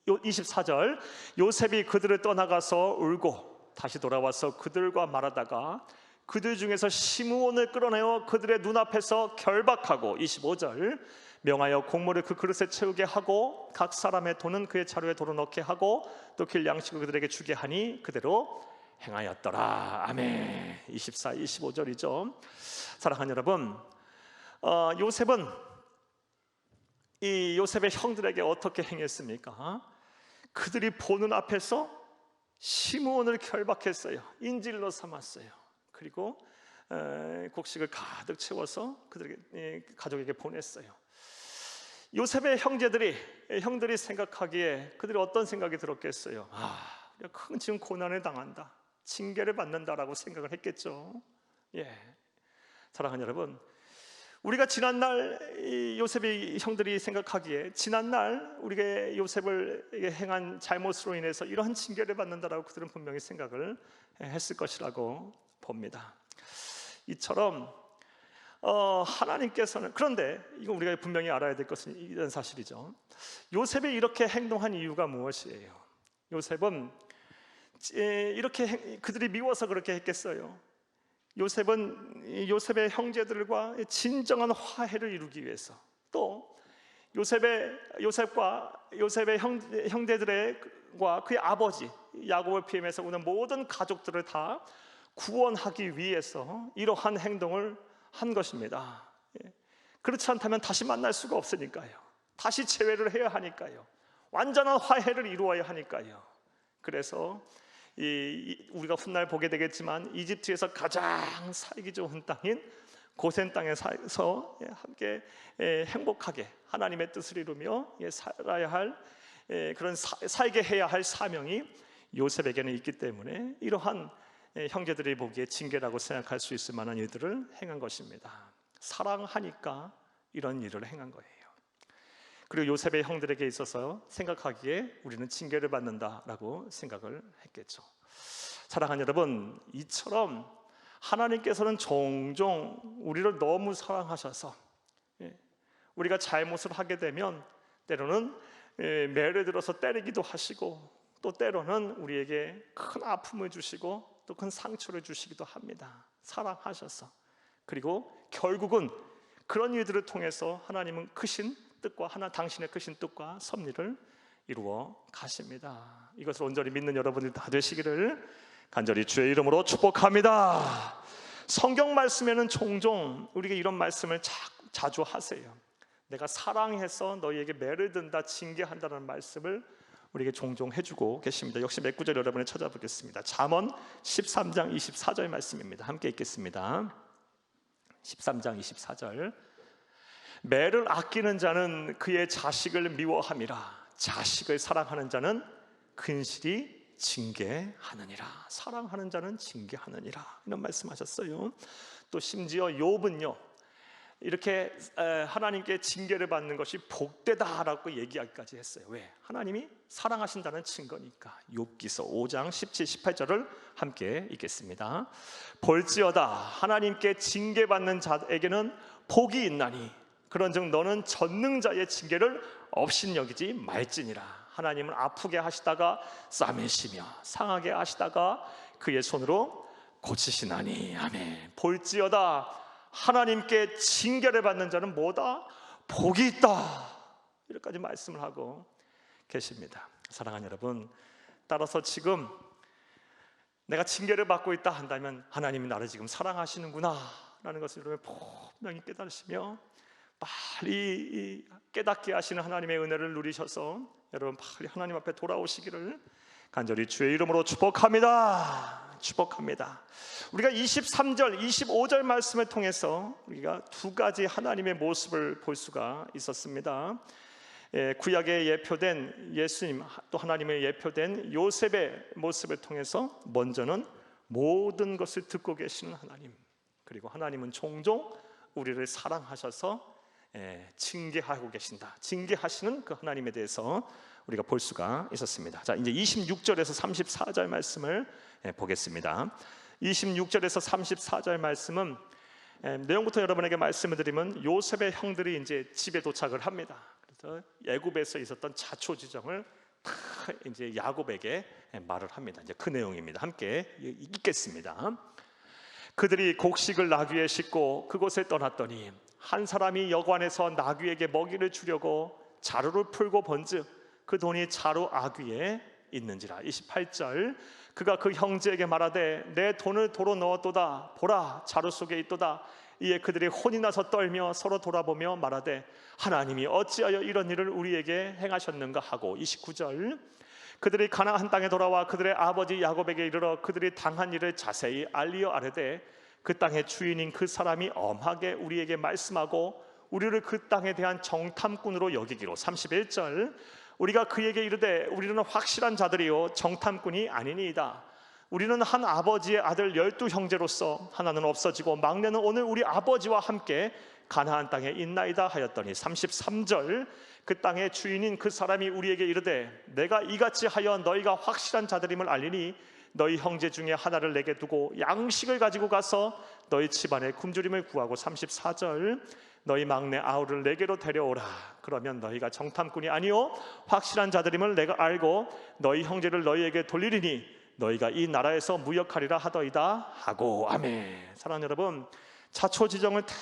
24절, 요셉이 그들을 떠나가서 울고 다시 돌아와서 그들과 말하다가 그들 중에서 시므온을 끌어내어 그들의 눈앞에서 결박하고, 25절, 명하여 곡물을 그 그릇에 채우게 하고 각 사람의 돈은 그의 자루에 도로 넣게 하고 또 길 양식을 그들에게 주게 하니 그대로 행하였더라. 아멘. 24, 25절이죠. 사랑하는 여러분, 요셉은 이 요셉의 형들에게 어떻게 행했습니까? 그들이 보는 앞에서 시므온을 결박했어요. 인질로 삼았어요. 그리고 곡식을 가득 채워서 그들에게, 가족에게 보냈어요. 요셉의 형들이 생각하기에 그들이 어떤 생각이 들었겠어요? 우리가 큰 지금 고난을 당한다, 징계를 받는다라고 생각을 했겠죠. 사랑하는 여러분, 우리가 지난날 요셉의 형들이 생각하기에 지난날 우리가 요셉을 행한 잘못으로 인해서 이러한 징계를 받는다라고 그들은 분명히 생각을 했을 것이라고 봅니다. 이처럼 하나님께서는, 그런데 이건 우리가 분명히 알아야 될 것은 이런 사실이죠. 요셉이 이렇게 행동한 이유가 무엇이에요? 요셉은 이렇게 그들이 미워서 그렇게 했겠어요? 요셉은 요셉의 형제들과 진정한 화해를 이루기 위해서, 또 요셉과 요셉의 형제들과 그의 아버지 야곱을 피임해서 오는 모든 가족들을 다 구원하기 위해서 이러한 행동을 한 것입니다. 그렇지 않다면 다시 만날 수가 없으니까요. 다시 재회를 해야 하니까요. 완전한 화해를 이루어야 하니까요. 그래서 우리가 훗날 보게 되겠지만 이집트에서 가장 살기 좋은 땅인 고센 땅에서 함께 행복하게 하나님의 뜻을 이루며 살아야 할, 그런 살게 해야 할 사명이 요셉에게는 있기 때문에 이러한 형제들이 보기에 징계라고 생각할 수 있을 만한 일들을 행한 것입니다. 사랑하니까 이런 일을 행한 거예요. 그리고 요셉의 형들에게 있어서 생각하기에 우리는 징계를 받는다라고 생각을 했겠죠. 사랑하는 여러분, 이처럼 하나님께서는 종종 우리를 너무 사랑하셔서 우리가 잘못을 하게 되면 때로는 매를 들어서 때리기도 하시고 또 때로는 우리에게 큰 아픔을 주시고 또 큰 상처를 주시기도 합니다. 사랑하셔서. 그리고 결국은 그런 일들을 통해서 하나님은 크신 뜻과 당신의 크신 뜻과 섭리를 이루어 가십니다. 이것을 온전히 믿는 여러분들 다 되시기를 간절히 주의 이름으로 축복합니다. 성경 말씀에는 종종 우리에게 이런 말씀을 자주 하세요. 내가 사랑해서 너희에게 매를 든다, 징계한다는 말씀을 우리에게 종종 해주고 계십니다. 역시 몇 구절 여러분이 찾아보겠습니다. 잠언 13장 24절 말씀입니다. 함께 읽겠습니다. 13장 24절. 매를 아끼는 자는 그의 자식을 미워함이라. 자식을 사랑하는 자는 근실이 징계하느니라. 사랑하는 자는 징계하느니라. 이런 말씀하셨어요. 또 심지어 욥은요, 이렇게 하나님께 징계를 받는 것이 복되다라고 얘기하기까지 했어요. 왜? 하나님이 사랑하신다는 증거니까. 욥기서 5장 17, 18절을 함께 읽겠습니다. 볼지어다 하나님께 징계받는 자에게는 복이 있나니 그런즉 너는 전능자의 징계를 업신여기지 말지니라. 하나님은 아프게 하시다가 싸매시며 상하게 하시다가 그의 손으로 고치시나니. 아멘. 볼지어다 하나님께 징계를 받는 자는 뭐다? 복이 있다. 이렇게까지 말씀을 하고 계십니다. 사랑하는 여러분, 따라서 지금 내가 징계를 받고 있다 한다면 하나님이 나를 지금 사랑하시는구나 라는 것을 여러분 분명히 깨달으시며 빨리 깨닫게 하시는 하나님의 은혜를 누리셔서 여러분 빨리 하나님 앞에 돌아오시기를 간절히 주의 이름으로 축복합니다. 축복합니다. 우리가 23절, 25절 말씀을 통해서 우리가 두 가지 하나님의 모습을 볼 수가 있었습니다. 구약에 예표된 예수님, 또 하나님의 예표된 요셉의 모습을 통해서 먼저는 모든 것을 듣고 계시는 하나님, 그리고 하나님은 종종 우리를 사랑하셔서 징계하고 계신다. 징계하시는 그 하나님에 대해서 우리가 볼 수가 있었습니다. 자, 이제 26절에서 34절 말씀을 보겠습니다. 26절에서 34절 말씀은 내용부터 여러분에게 말씀을 드리면 요셉의 형들이 이제 집에 도착을 합니다. 그래서 애굽에서 있었던 자초지정을 다 이제 야곱에게 말을 합니다. 이제 그 내용입니다. 함께 읽겠습니다. 그들이 곡식을 나귀에 싣고 그곳에 떠났더니 한 사람이 여관에서 나귀에게 먹이를 주려고 자루를 풀고 번즉 그 돈이 자루 아귀에 있는지라. 28절. 그가 그 형제에게 말하되 내 돈을 도로 넣었도다. 보라 자루 속에 있도다. 이에 그들이 혼이 나서 떨며 서로 돌아보며 말하되 하나님이 어찌하여 이런 일을 우리에게 행하셨는가 하고. 29절. 그들이 가나안 땅에 돌아와 그들의 아버지 야곱에게 이르러 그들이 당한 일을 자세히 알리어 아뢰되 그 땅의 주인인 그 사람이 엄하게 우리에게 말씀하고 우리를 그 땅에 대한 정탐꾼으로 여기기로. 31절. 우리가 그에게 이르되 우리는 확실한 자들이요 정탐꾼이 아니니이다. 우리는 한 아버지의 아들 12형제로서 하나는 없어지고 막내는 오늘 우리 아버지와 함께 가나안 땅에 있나이다 하였더니. 33절. 그 땅의 주인인 그 사람이 우리에게 이르되 내가 이같이 하여 너희가 확실한 자들임을 알리니 너희 형제 중에 하나를 내게 두고 양식을 가지고 가서 너희 집안의 굶주림을 구하고. 34절. 너희 막내 아우를 내게로 데려오라. 그러면 너희가 정탐꾼이 아니요 확실한 자들임을 내가 알고 너희 형제를 너희에게 돌리리니 너희가 이 나라에서 무역하리라 하더이다 하고. 아멘. 사랑하는 여러분, 자초지정을 다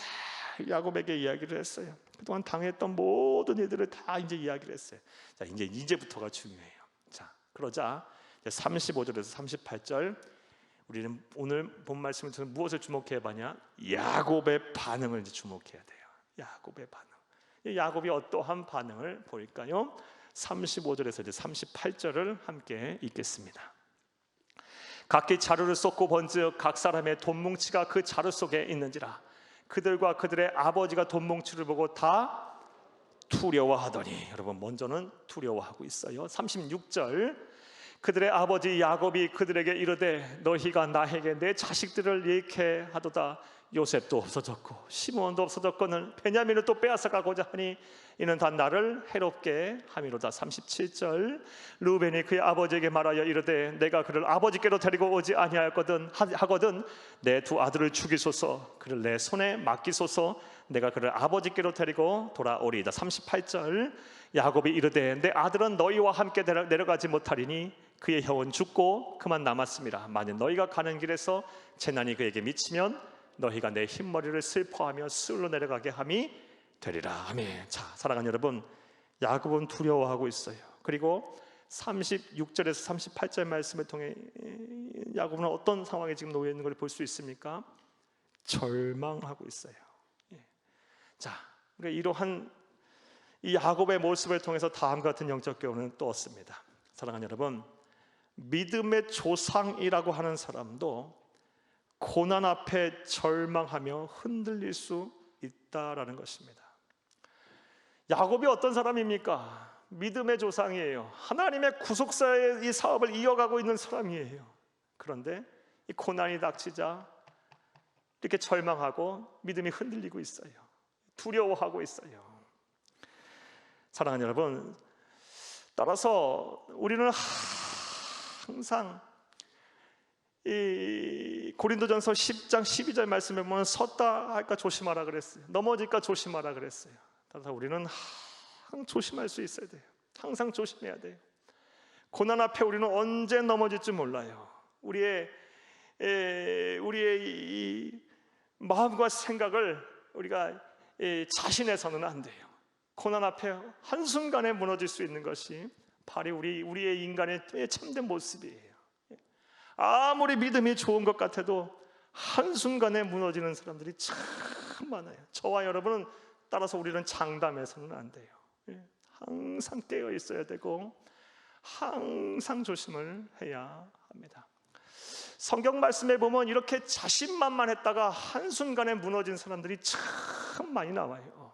야곱에게 이야기를 했어요. 그동안 당했던 모든 일들을 다 이제 이야기를 했어요. 자, 이제부터가 중요해요. 자, 그러자 35절에서 38절 우리는 오늘 본 말씀을 통해서 무엇을 주목해야 하냐? 야곱의 반응을 이제 주목해야 돼요. 야곱의 반응. 야곱이 어떠한 반응을 보일까요? 35절에서 이제 38절을 함께 읽겠습니다. 각기 자루를 쏟고 번즉 각 사람의 돈뭉치가 그 자루 속에 있는지라. 그들과 그들의 아버지가 돈뭉치를 보고 다 두려워하더니. 여러분, 먼저는 두려워하고 있어요. 36절. 그들의 아버지 야곱이 그들에게 이르되 너희가 나에게 내 자식들을 잃게 하도다. 요셉도 없어졌고 시므온도 없어졌고 베냐민을 또 빼앗아가고자 하니 이는 다 나를 해롭게 함이로다. 37절 르우벤이 그의 아버지에게 말하여 이르되 내가 그를 아버지께로 데리고 오지 아니하거든 내 두 아들을 죽이소서 그를 내 손에 맡기소서 내가 그를 아버지께로 데리고 돌아오리이다. 38절 야곱이 이르되 내 아들은 너희와 함께 내려가지 못하리니 그의 형은 죽고 그만 남았습니다. 만일 너희가 가는 길에서 재난이 그에게 미치면 너희가 내 흰머리를 슬퍼하며 스울로 내려가게 함이 되리라. 아멘. 자, 사랑하는 여러분, 야곱은 두려워하고 있어요. 그리고 36절에서 38절 말씀을 통해 야곱은 어떤 상황에 지금 놓여 있는 걸 볼 수 있습니까? 절망하고 있어요. 자, 우리가 이러한 이 야곱의 모습을 통해서 다음과 같은 영적 교훈을 또 얻습니다. 사랑하는 여러분, 믿음의 조상이라고 하는 사람도 고난 앞에 절망하며 흔들릴 수 있다라는 것입니다. 야곱이 어떤 사람입니까? 믿음의 조상이에요. 하나님의 구속사의 이 사업을 이어가고 있는 사람이에요. 그런데 이 고난이 닥치자 이렇게 절망하고 믿음이 흔들리고 있어요. 두려워하고 있어요. 사랑하는 여러분, 따라서 우리는 항상 이 고린도전서 10장 12절 말씀에 보면 섰다 할까 조심하라 그랬어요. 넘어질까 조심하라 그랬어요. 따라서 우리는 항상 조심할 수 있어야 돼요. 항상 조심해야 돼요. 고난 앞에 우리는 언제 넘어질지 몰라요. 우리의 이 마음과 생각을 우리가 자신해서는 안 돼요. 고난 앞에 한순간에 무너질 수 있는 것이 바로 우리의 인간의 참된 모습이에요. 아무리 믿음이 좋은 것 같아도 한순간에 무너지는 사람들이 참 많아요. 저와 여러분은 따라서 우리는 장담해서는 안 돼요. 항상 깨어 있어야 되고 항상 조심을 해야 합니다. 성경 말씀에 보면 이렇게 자신만만했다가 한순간에 무너진 사람들이 참 많이 나와요.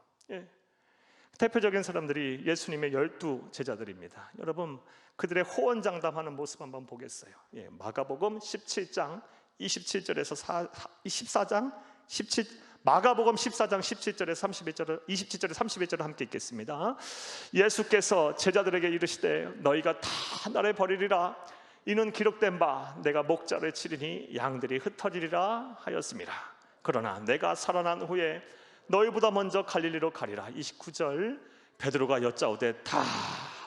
대표적인 사람들이 예수님의 12 제자들입니다. 여러분, 그들의 호언장담하는 모습 한번 보겠어요. 마가복음 17장 27절에서 24장 17 마가복음 14장 17절에서 31절 27절에 31절을 함께 읽겠습니다. 예수께서 제자들에게 이르시되 너희가 다 나를 버리리라. 이는 기록된 바 내가 목자를 치리니 양들이 흩어지리라 하였습니다. 그러나 내가 살아난 후에 너희보다 먼저 갈릴리로 가리라. 29절 베드로가 여짜오되 다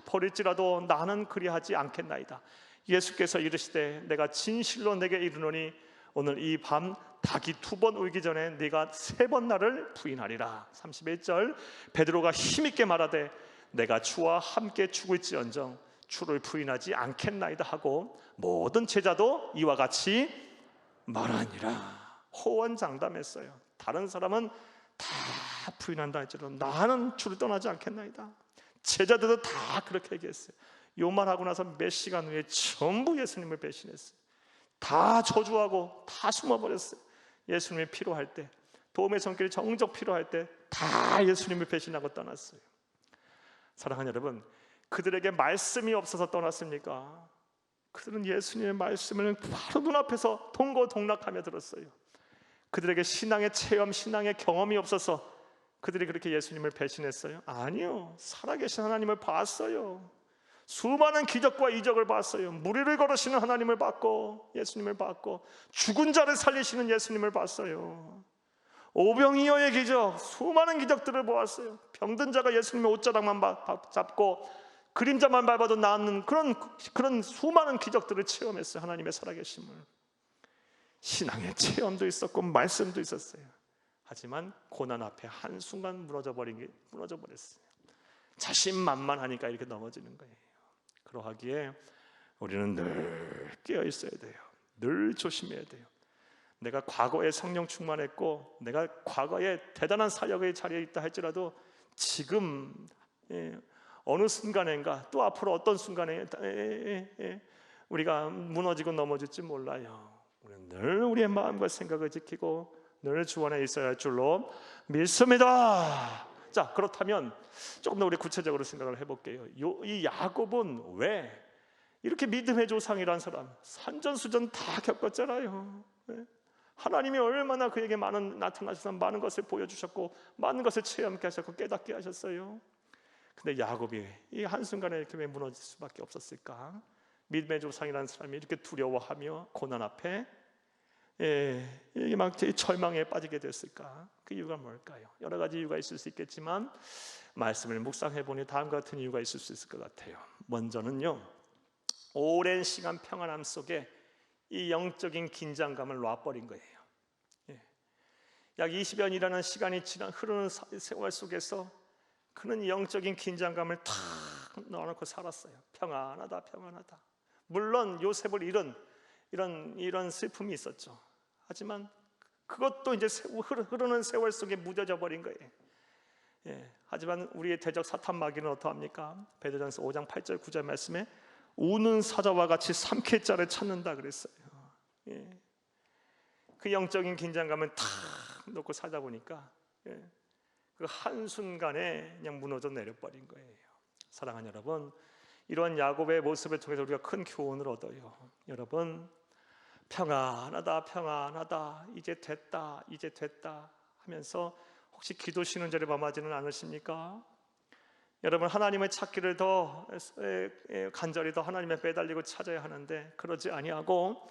버릴지라도 나는 그리하지 않겠나이다. 예수께서 이르시되 내가 진실로 내게 이르노니 오늘 이 밤 닭이 2번 울기 전에 네가 3번 나를 부인하리라. 31절 베드로가 힘있게 말하되 내가 주와 함께 죽을지언정 주를 부인하지 않겠나이다 하고 모든 제자도 이와 같이 말하니라. 호언장담했어요. 다른 사람은 다 부인한다 할지라도 나는 주를 떠나지 않겠나이다. 제자들도 다 그렇게 얘기했어요. 요 말하고 나서 몇 시간 후에 전부 예수님을 배신했어요. 다 저주하고 다 숨어버렸어요. 예수님이 필요할 때, 도움의 손길이 정적 필요할 때 다 예수님을 배신하고 떠났어요. 사랑하는 여러분, 그들에게 말씀이 없어서 떠났습니까? 그들은 예수님의 말씀을 바로 눈앞에서 동고동락하며 들었어요. 그들에게 신앙의 체험, 신앙의 경험이 없어서 그들이 그렇게 예수님을 배신했어요? 아니요. 살아계신 하나님을 봤어요. 수많은 기적과 이적을 봤어요. 무리를 걸으시는 하나님을 봤고 예수님을 봤고 죽은 자를 살리시는 예수님을 봤어요. 오병이어의 기적, 수많은 기적들을 보았어요. 병든 자가 예수님의 옷자락만 잡고 그림자만 밟아도 낫는 그런 수많은 기적들을 체험했어요. 하나님의 살아계심을. 신앙의 체험도 있었고 말씀도 있었어요. 하지만 고난 앞에 한순간 무너져 버렸어요. 자신만만하니까 이렇게 넘어지는 거예요. 그러하기에 우리는 늘 깨어 있어야 돼요. 늘 조심해야 돼요. 내가 과거에 성령 충만했고 내가 과거에 대단한 사역의 자리에 있다 할지라도 지금 어느 순간인가 또 앞으로 어떤 순간에 우리가 무너지고 넘어질지 몰라요. 우리는 늘 우리의 마음과 생각을 지키고 늘 주 안에 있어야 할 줄로 믿습니다. 자, 그렇다면 조금 더 우리 구체적으로 생각을 해볼게요. 이 야곱은 왜 이렇게 믿음의 조상이란 사람 산전수전 다 겪었잖아요. 하나님이 얼마나 그에게 많은 나타나셔서 많은 것을 보여주셨고 많은 것을 체험케 하셨고 깨닫게 하셨어요. 근데 야곱이 이 한순간에 이렇게 왜 무너질 수밖에 없었을까? 믿음의 조상이라는 사람이 이렇게 두려워하며 고난 앞에 이게 막 절망에 빠지게 됐을까? 그 이유가 뭘까요? 여러 가지 이유가 있을 수 있겠지만 말씀을 묵상해 보니 다음과 같은 이유가 있을 수 있을 것 같아요. 먼저는요, 오랜 시간 평안함 속에 이 영적인 긴장감을 놔버린 거예요. 약 20년이라는 시간이 지난 흐르는 세월 속에서 그는 영적인 긴장감을 탁 넣어놓고 살았어요. 평안하다, 평안하다. 물론 요셉을 잃은 이런 슬픔이 있었죠. 하지만 그것도 이제 흐르는 세월 속에 묻어져 버린 거예요. 하지만 우리의 대적 사탄 마귀는 어떠합니까? 베드로전서 5장 8절 9절 말씀에 우는 사자와 같이 삼킬자를 찾는다 그랬어요. 그 영적인 긴장감을 탁 놓고 살다 보니까 그 한순간에 그냥 무너져 내려버린 거예요. 사랑하는 여러분, 이러한 야곱의 모습을 통해서 우리가 큰 교훈을 얻어요. 여러분, 평안하다 평안하다 이제 됐다 이제 됐다 하면서 혹시 기도 쉬는 자를 범하지는 않으십니까? 여러분, 하나님의 찾기를 더 간절히 더 하나님에 매달리고 찾아야 하는데 그러지 아니하고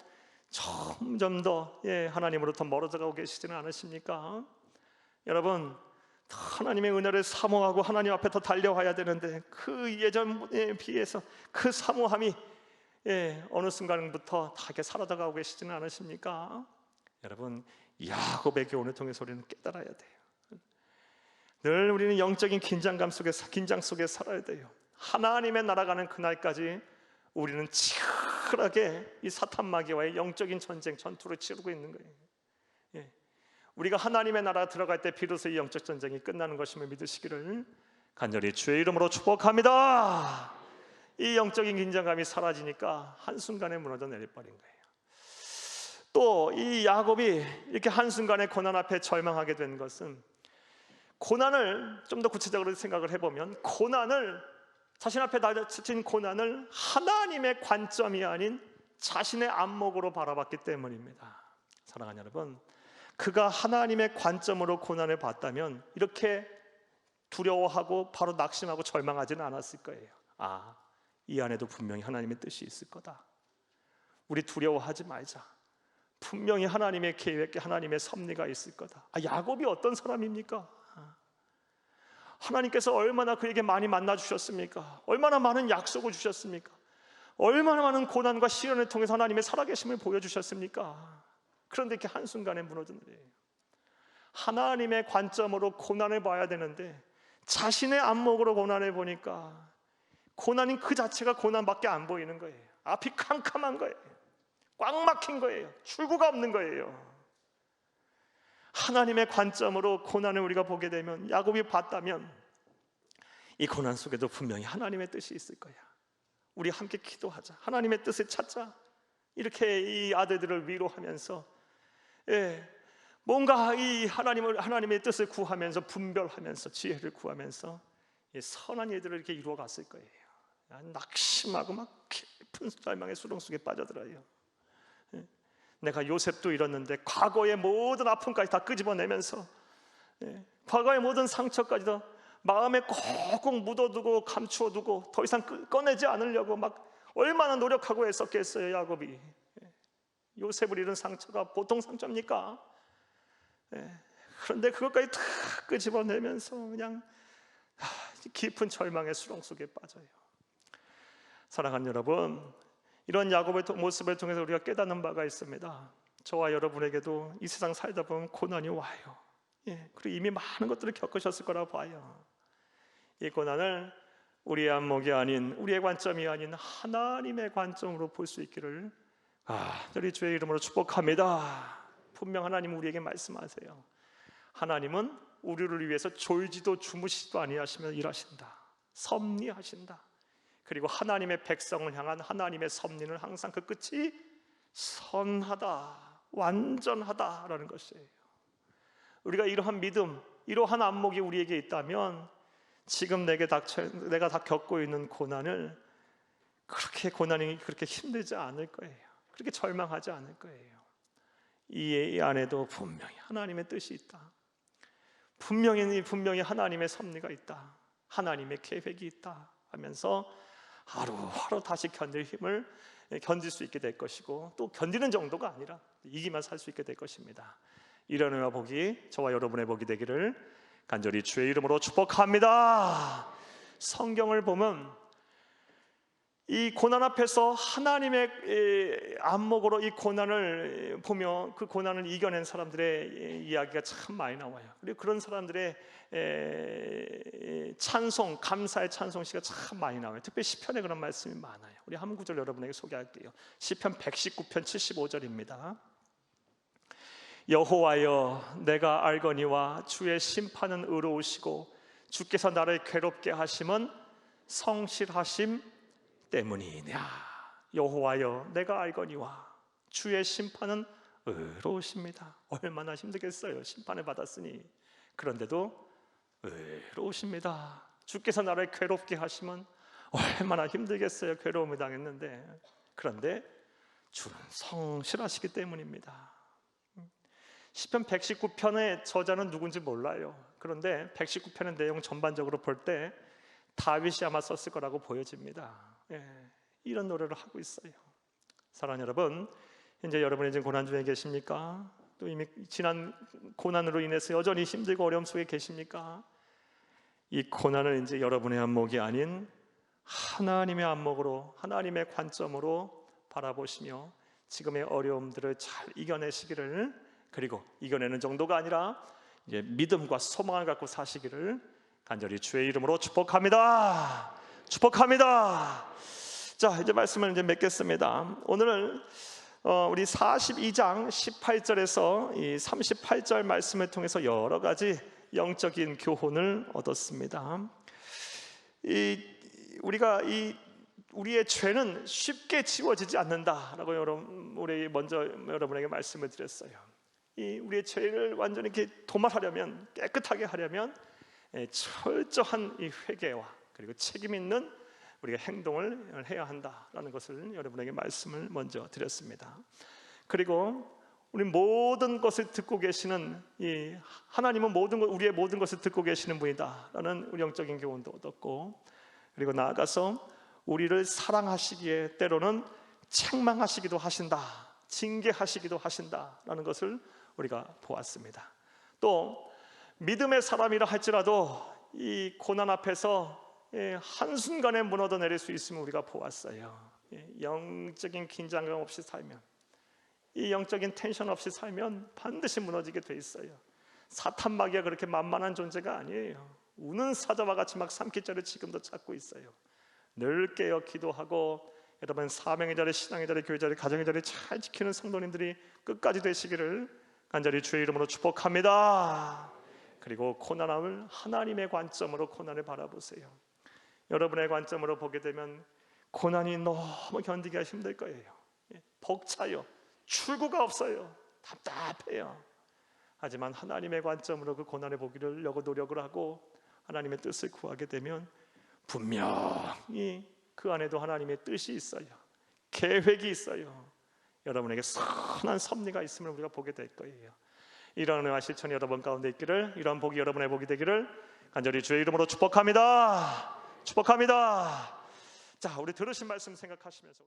점점 더 하나님으로부터 멀어져 가고 계시지는 않으십니까? 여러분, 하나님의 은혜를 사모하고 하나님 앞에 더 달려와야 되는데 그 예전에 비해서 그 사모함이 어느 순간부터 다 이렇게 사라져가고 계시지는 않으십니까? 여러분, 야곱의 교훈을 통해서 우리는 깨달아야 돼요. 늘 우리는 영적인 긴장 속에 살아야 돼요. 하나님의 나라가는 그날까지 우리는 치열하게 이 사탄 마귀와의 영적인 전투를 치르고 있는 거예요. 우리가 하나님의 나라 들어갈 때 비로소 이 영적 전쟁이 끝나는 것임을 믿으시기를 간절히 주의 이름으로 축복합니다. 이 영적인 긴장감이 사라지니까 한순간에 무너져 내려버린 거예요. 또 이 야곱이 이렇게 한순간에 고난 앞에 절망하게 된 것은, 고난을 좀 더 구체적으로 생각을 해보면 자신 앞에 닥친 고난을 하나님의 관점이 아닌 자신의 안목으로 바라봤기 때문입니다. 사랑하는 여러분, 그가 하나님의 관점으로 고난을 봤다면 이렇게 두려워하고 바로 낙심하고 절망하지는 않았을 거예요. 이 안에도 분명히 하나님의 뜻이 있을 거다. 우리 두려워하지 말자. 분명히 하나님의 계획에 하나님의 섭리가 있을 거다. 야곱이 어떤 사람입니까? 하나님께서 얼마나 그에게 많이 만나 주셨습니까? 얼마나 많은 약속을 주셨습니까? 얼마나 많은 고난과 시련을 통해서 하나님의 살아계심을 보여주셨습니까? 그런데 이렇게 한순간에 무너지는 거예요. 하나님의 관점으로 고난을 봐야 되는데 자신의 안목으로 고난을 보니까 고난인 그 자체가 고난밖에 안 보이는 거예요. 앞이 캄캄한 거예요. 꽉 막힌 거예요. 출구가 없는 거예요. 하나님의 관점으로 고난을 우리가 보게 되면, 야곱이 봤다면 이 고난 속에도 분명히 하나님의 뜻이 있을 거야. 우리 함께 기도하자. 하나님의 뜻을 찾자. 이렇게 이 아들들을 위로하면서 뭔가 이 하나님의 뜻을 구하면서 분별하면서 지혜를 구하면서 선한 일들을 이렇게 이루어 갔을 거예요. 낙심하고 막 깊은 절망의 수렁 속에 빠져들어요. 내가 요셉도 잃었는데 과거의 모든 아픔까지 다 끄집어내면서 과거의 모든 상처까지 다 마음에 꽁꽁 묻어두고 감추어두고 더 이상 꺼내지 않으려고 막 얼마나 노력하고 애썼겠어요, 야곱이. 요셉을 잃은 상처가 보통 상처입니까? 그런데 그것까지 다 끄집어내면서 그냥 깊은 절망의 수렁 속에 빠져요. 사랑하는 여러분, 이런 야곱의 모습을 통해서 우리가 깨닫는 바가 있습니다. 저와 여러분에게도 이 세상 살다 보면 고난이 와요. 그리고 이미 많은 것들을 겪으셨을 거라고 봐요. 이 고난을 우리의 안목이 아닌, 우리의 관점이 아닌 하나님의 관점으로 볼 수 있기를 저희 주의 이름으로 축복합니다. 분명 하나님은 우리에게 말씀하세요. 하나님은 우리를 위해서 졸지도 주무시지도 아니하시며 일하신다. 섭리하신다. 그리고 하나님의 백성을 향한 하나님의 섭리는 항상 그 끝이 선하다, 완전하다라는 것이에요. 우리가 이러한 믿음, 이러한 안목이 우리에게 있다면 지금 내가 다 겪고 있는 고난이 그렇게 힘들지 않을 거예요. 그렇게 절망하지 않을 거예요. 이 안에도 분명히 하나님의 뜻이 있다. 분명히 하나님의 섭리가 있다. 하나님의 계획이 있다 하면서 하루하루 다시 견딜 힘을 견딜 수 있게 될 것이고, 또 견디는 정도가 아니라 이기만 살 수 있게 될 것입니다. 이런 은혜와 복이 저와 여러분의 복이 되기를 간절히 주의 이름으로 축복합니다. 성경을 보면 이 고난 앞에서 하나님의 안목으로 이 고난을 보며 그 고난을 이겨낸 사람들의 이야기가 참 많이 나와요. 그리고 그런 사람들의 찬송, 감사의 찬송시가 참 많이 나와요. 특별히 시편에 그런 말씀이 많아요. 우리 한 구절 여러분에게 소개할게요. 시편 119편 75절입니다. 여호와여, 내가 알거니와 주의 심판은 의로우시고 주께서 나를 괴롭게 하심은 성실하심 때문이냐. 여호와여, 내가 알거니와 주의 심판은 의로우십니다. 얼마나 힘들겠어요. 심판을 받았으니. 그런데도 의로우십니다. 주께서 나를 괴롭게 하시면 얼마나 힘들겠어요. 괴로움을 당했는데. 그런데 주는 성실하시기 때문입니다. 시편 119편의 저자는 누군지 몰라요. 그런데 119편의 내용 전반적으로 볼 때 다윗이 아마 썼을 거라고 보여집니다. 이런 노래를 하고 있어요. 사랑하는 여러분, 현재 여러분이 지금 고난 중에 계십니까? 또 이미 지난 고난으로 인해서 여전히 힘들고 어려움 속에 계십니까? 이 고난은 이제 여러분의 안목이 아닌 하나님의 안목으로, 하나님의 관점으로 바라보시며 지금의 어려움들을 잘 이겨내시기를, 그리고 이겨내는 정도가 아니라 이제 믿음과 소망을 갖고 사시기를 간절히 주의 이름으로 축복합니다. 축복합니다. 자, 이제 말씀을 이제 맺겠습니다. 오늘은 우리 42장 18절에서 이 38절 말씀을 통해서 여러 가지 영적인 교훈을 얻었습니다. 우리의 죄는 쉽게 지워지지 않는다라고 우리 먼저 여러분에게 말씀을 드렸어요. 우리의 죄를 완전히 이렇게 도말하려면, 깨끗하게 하려면 철저한 이 회개와 그리고 책임 있는 우리가 행동을 해야 한다라는 것을 여러분에게 말씀을 먼저 드렸습니다. 그리고 우리 모든 것을 듣고 계시는 이 하나님은 우리의 모든 것을 듣고 계시는 분이다라는 우리 영적인 교훈도 얻었고, 그리고 나아가서 우리를 사랑하시기에 때로는 책망하시기도 하신다, 징계하시기도 하신다라는 것을 우리가 보았습니다. 또 믿음의 사람이라 할지라도 이 고난 앞에서 한순간에 무너져 내릴 수 있음을 우리가 보았어요. 영적인 긴장감 없이 살면, 이 영적인 텐션 없이 살면 반드시 무너지게 돼 있어요. 사탄 마귀가 그렇게 만만한 존재가 아니에요. 우는 사자와 같이 막 삼키자를 지금도 찾고 있어요. 늘 깨어 기도하고, 여러분 사명의 자리, 신앙의 자리, 교회 자리, 가정의 자리 잘 지키는 성도님들이 끝까지 되시기를 간절히 주의 이름으로 축복합니다. 그리고 고난을 하나님의 관점으로 고난을 바라보세요. 여러분의 관점으로 보게 되면 고난이 너무 견디기가 힘들 거예요. 벅차요. 출구가 없어요. 답답해요. 하지만 하나님의 관점으로 그 고난을 보기를 노력을 하고 하나님의 뜻을 구하게 되면 분명히 그 안에도 하나님의 뜻이 있어요. 계획이 있어요. 여러분에게 선한 섭리가 있음을 우리가 보게 될 거예요. 이런 은혜와 실천이 여러분 가운데 있기를, 이런 복이 여러분의 복이 되기를 간절히 주의 이름으로 축복합니다. 축복합니다. 자, 우리 들으신 말씀 생각하시면서